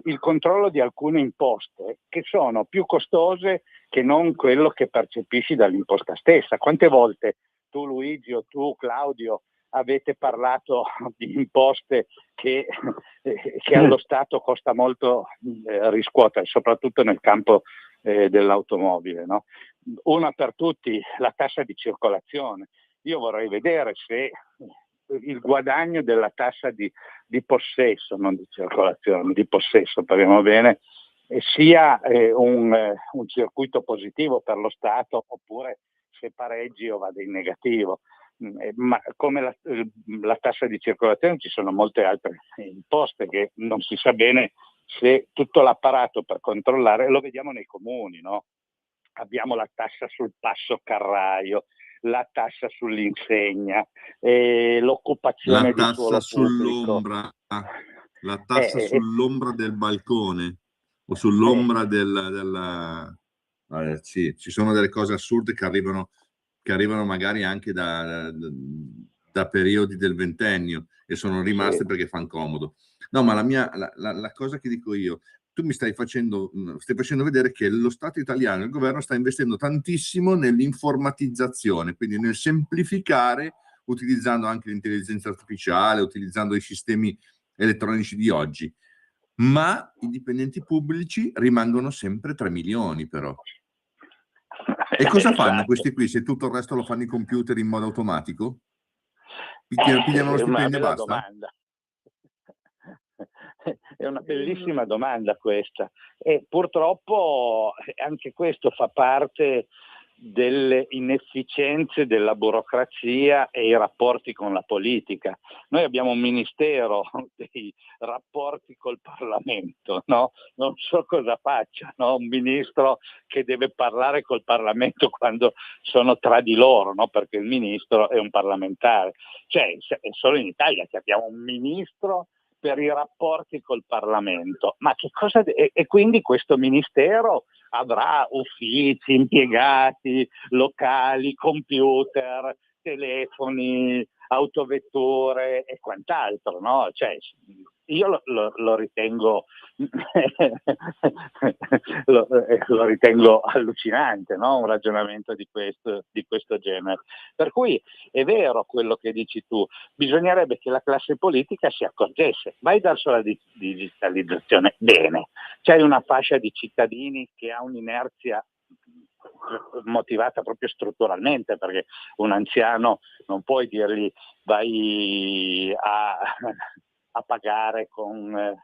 il controllo di alcune imposte che sono più costose che non quello che percepisci dall'imposta stessa. Quante volte tu, Luigi, o tu, Claudio, avete parlato di imposte che allo Stato costa molto riscuotere, soprattutto nel campo dell'automobile, no? Una per tutti, la tassa di circolazione. Io vorrei vedere se il guadagno della tassa di possesso, non di circolazione, di possesso, parliamo bene, sia un circuito positivo per lo Stato, oppure se pareggi o vada in negativo. Ma come la tassa di circolazione ci sono molte altre imposte che non si sa bene se tutto l'apparato per controllare, lo vediamo nei comuni, no? Abbiamo la tassa sul passo carraio, la tassa sull'insegna, l'occupazione di suolo pubblico. La tassa sull'ombra del balcone o sull'ombra sì, ci sono delle cose assurde che arrivano magari anche da periodi del ventennio e sono rimaste perché fanno comodo. No, ma la cosa che dico io, tu mi stai facendo vedere che lo Stato italiano, il governo, sta investendo tantissimo nell'informatizzazione, quindi nel semplificare, utilizzando anche l'intelligenza artificiale, utilizzando i sistemi elettronici di oggi. Ma i dipendenti pubblici rimangono sempre 3 milioni, però. E cosa fanno questi qui se tutto il resto lo fanno i computer in modo automatico? Pigliano lo stipendio e basta? Domanda. È una bellissima domanda questa, e purtroppo anche questo fa parte delle inefficienze della burocrazia e i rapporti con la politica. Noi abbiamo un ministero dei rapporti col Parlamento, no? Non so cosa faccia, no? Un ministro che deve parlare col Parlamento quando sono tra di loro, no? Perché il ministro è un parlamentare. Cioè, è solo in Italia che abbiamo un ministro per i rapporti col Parlamento, ma che cosa e quindi questo ministero avrà uffici, impiegati, locali, computer, telefoni, autovetture e quant'altro, no? Cioè, io lo ritengo lo ritengo allucinante, no? Un ragionamento di questo genere. Per cui è vero quello che dici tu, bisognerebbe che la classe politica si accorgesse. Vai verso la digitalizzazione, bene, c'è una fascia di cittadini che ha un'inerzia motivata proprio strutturalmente, perché un anziano non puoi dirgli vai a pagare con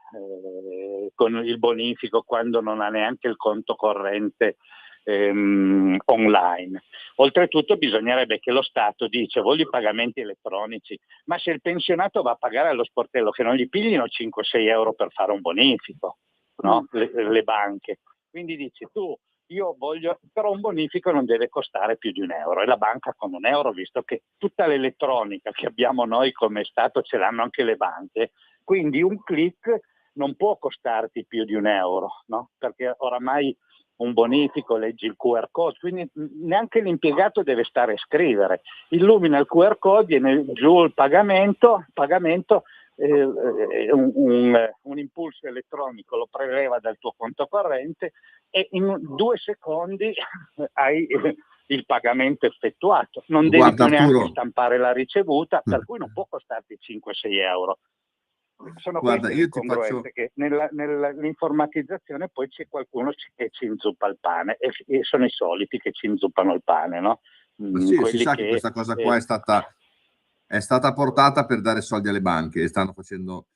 il bonifico quando non ha neanche il conto corrente online. Oltretutto bisognerebbe che lo Stato dice voglio i pagamenti elettronici, ma se il pensionato va a pagare allo sportello, che non gli piglino 5-6 euro per fare un bonifico, no? Le banche. Quindi dici tu, io voglio, però un bonifico non deve costare più di €1 e la banca con €1, visto che tutta l'elettronica che abbiamo noi come Stato ce l'hanno anche le banche, quindi un click non può costarti più di €1, no? Perché oramai un bonifico leggi il QR code, quindi neanche l'impiegato deve stare a scrivere, illumina il QR code, viene giù il pagamento, un impulso elettronico lo preleva dal tuo conto corrente e in 2 secondi hai il pagamento effettuato, non devi Guarda, più neanche Arturo, stampare la ricevuta, per cui non può costarti 5-6 euro. Sono guarda, queste le io ti faccio... incongruenze che nell'informatizzazione poi c'è qualcuno che ci inzuppa il pane e sono i soliti che ci inzuppano il pane, no? Ma sì, si Quelli sa che questa cosa qua è stata portata per dare soldi alle banche e stanno facendo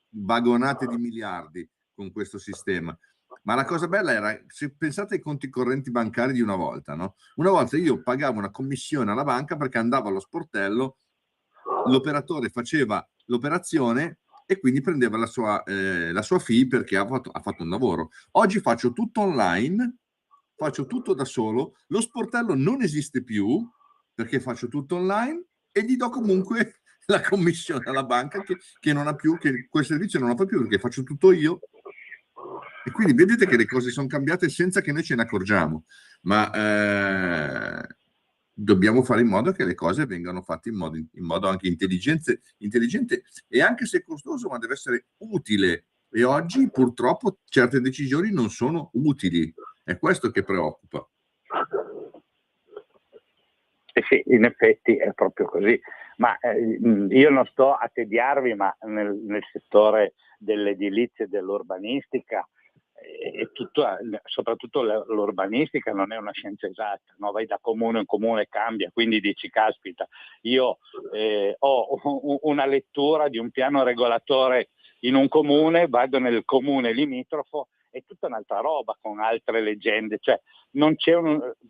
vagonate di miliardi con questo sistema. Ma la cosa bella era, se pensate ai conti correnti bancari di una volta, no? Una volta io pagavo una commissione alla banca perché andavo allo sportello, l'operatore faceva l'operazione e quindi prendeva la sua fee perché ha fatto un lavoro. Oggi faccio tutto online, faccio tutto da solo, lo sportello non esiste più perché faccio tutto online e gli do comunque la commissione alla banca che non ha più, che quel servizio non lo fa più perché faccio tutto io. E quindi vedete che le cose sono cambiate senza che noi ce ne accorgiamo, ma dobbiamo fare in modo che le cose vengano fatte in modo anche intelligente e anche se costoso, ma deve essere utile. E oggi purtroppo certe decisioni non sono utili. È questo che preoccupa. Sì, in effetti è proprio così. Ma io non sto a tediarvi, ma nel settore dell'edilizia e dell'urbanistica, soprattutto l'urbanistica non è una scienza esatta, no? Vai da comune in comune, cambia, quindi dici caspita, io ho una lettura di un piano regolatore in un comune, vado nel comune limitrofo, è tutta un'altra roba con altre leggende, cioè non c'è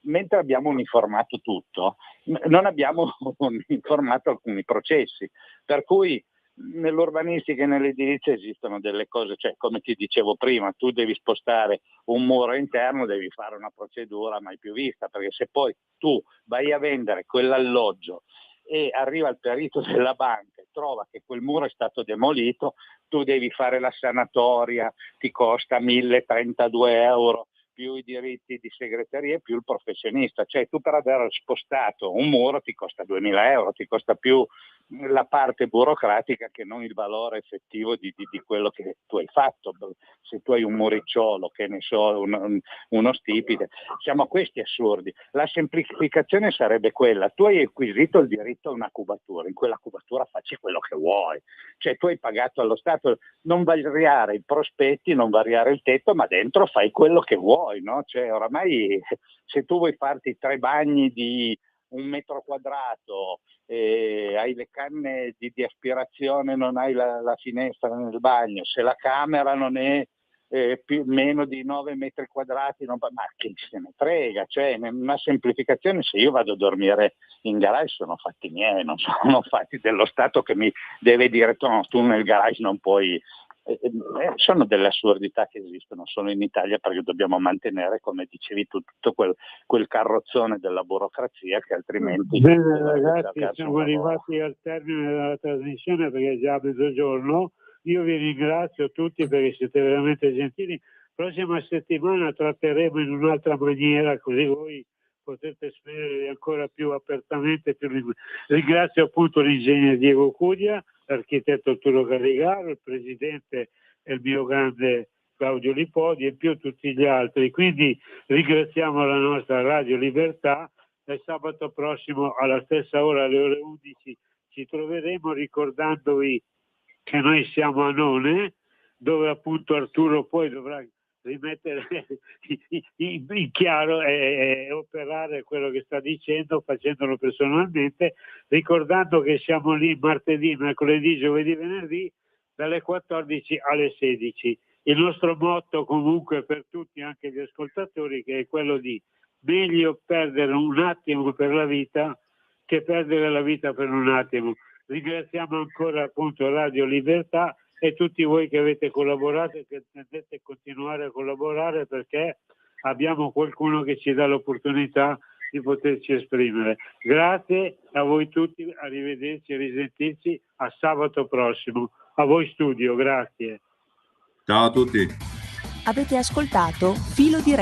mentre abbiamo uniformato tutto, non abbiamo uniformato alcuni processi, per cui nell'urbanistica e nell'edilizia esistono delle cose, cioè come ti dicevo prima, tu devi spostare un muro interno, devi fare una procedura mai più vista, perché se poi tu vai a vendere quell'alloggio e arriva il perito della banca e trova che quel muro è stato demolito, tu devi fare la sanatoria, ti costa 1.032 euro, più i diritti di segreteria più il professionista, cioè tu per aver spostato un muro ti costa 2.000 euro, ti costa più la parte burocratica che non il valore effettivo di quello che tu hai fatto. Se tu hai un muricciolo, che ne so, uno stipite, siamo a questi assurdi. La semplificazione sarebbe quella: tu hai acquisito il diritto a una cubatura, in quella cubatura facci quello che vuoi, cioè tu hai pagato allo Stato, non variare i prospetti, non variare il tetto, ma dentro fai quello che vuoi, no? Cioè oramai se tu vuoi farti 3 bagni di 1 metro quadrato, hai le canne di aspirazione, non hai la finestra nel bagno, se la camera non è meno di 9 metri quadrati, ma chi se ne frega, cioè una semplificazione. Se io vado a dormire in garage sono fatti miei, non sono fatti dello Stato che mi deve dire no, tu nel garage non puoi. Sono delle assurdità che esistono solo in Italia, perché dobbiamo mantenere, come dicevi tu, tutto quel carrozzone della burocrazia che altrimenti... Bene ragazzi, siamo arrivati al termine della trasmissione perché è già mezzogiorno. Io vi ringrazio tutti perché siete veramente gentili. Prossima settimana tratteremo in un'altra maniera, così voi potete esprimere ancora più apertamente. Ringrazio appunto l'ingegnere Diego Cudia, l'architetto Arturo Garigaro, il presidente e il mio grande Claudio Lipodi e più tutti gli altri. Quindi ringraziamo la nostra Radio Libertà e sabato prossimo alla stessa ora, alle ore 11, ci troveremo, ricordandovi che noi siamo a None, dove appunto Arturo poi dovrà rimettere in chiaro e operare quello che sta dicendo, facendolo personalmente, ricordando che siamo lì martedì, mercoledì, giovedì, venerdì, dalle 14 alle 16. Il nostro motto comunque per tutti, anche gli ascoltatori, che è quello di meglio perdere un attimo per la vita che perdere la vita per un attimo. Ringraziamo ancora appunto Radio Libertà e tutti voi che avete collaborato e che intendete continuare a collaborare, perché abbiamo qualcuno che ci dà l'opportunità di poterci esprimere. Grazie a voi tutti, arrivederci, risentirci a sabato prossimo. A voi studio, grazie. Ciao a tutti. Avete ascoltato Filo Diretto.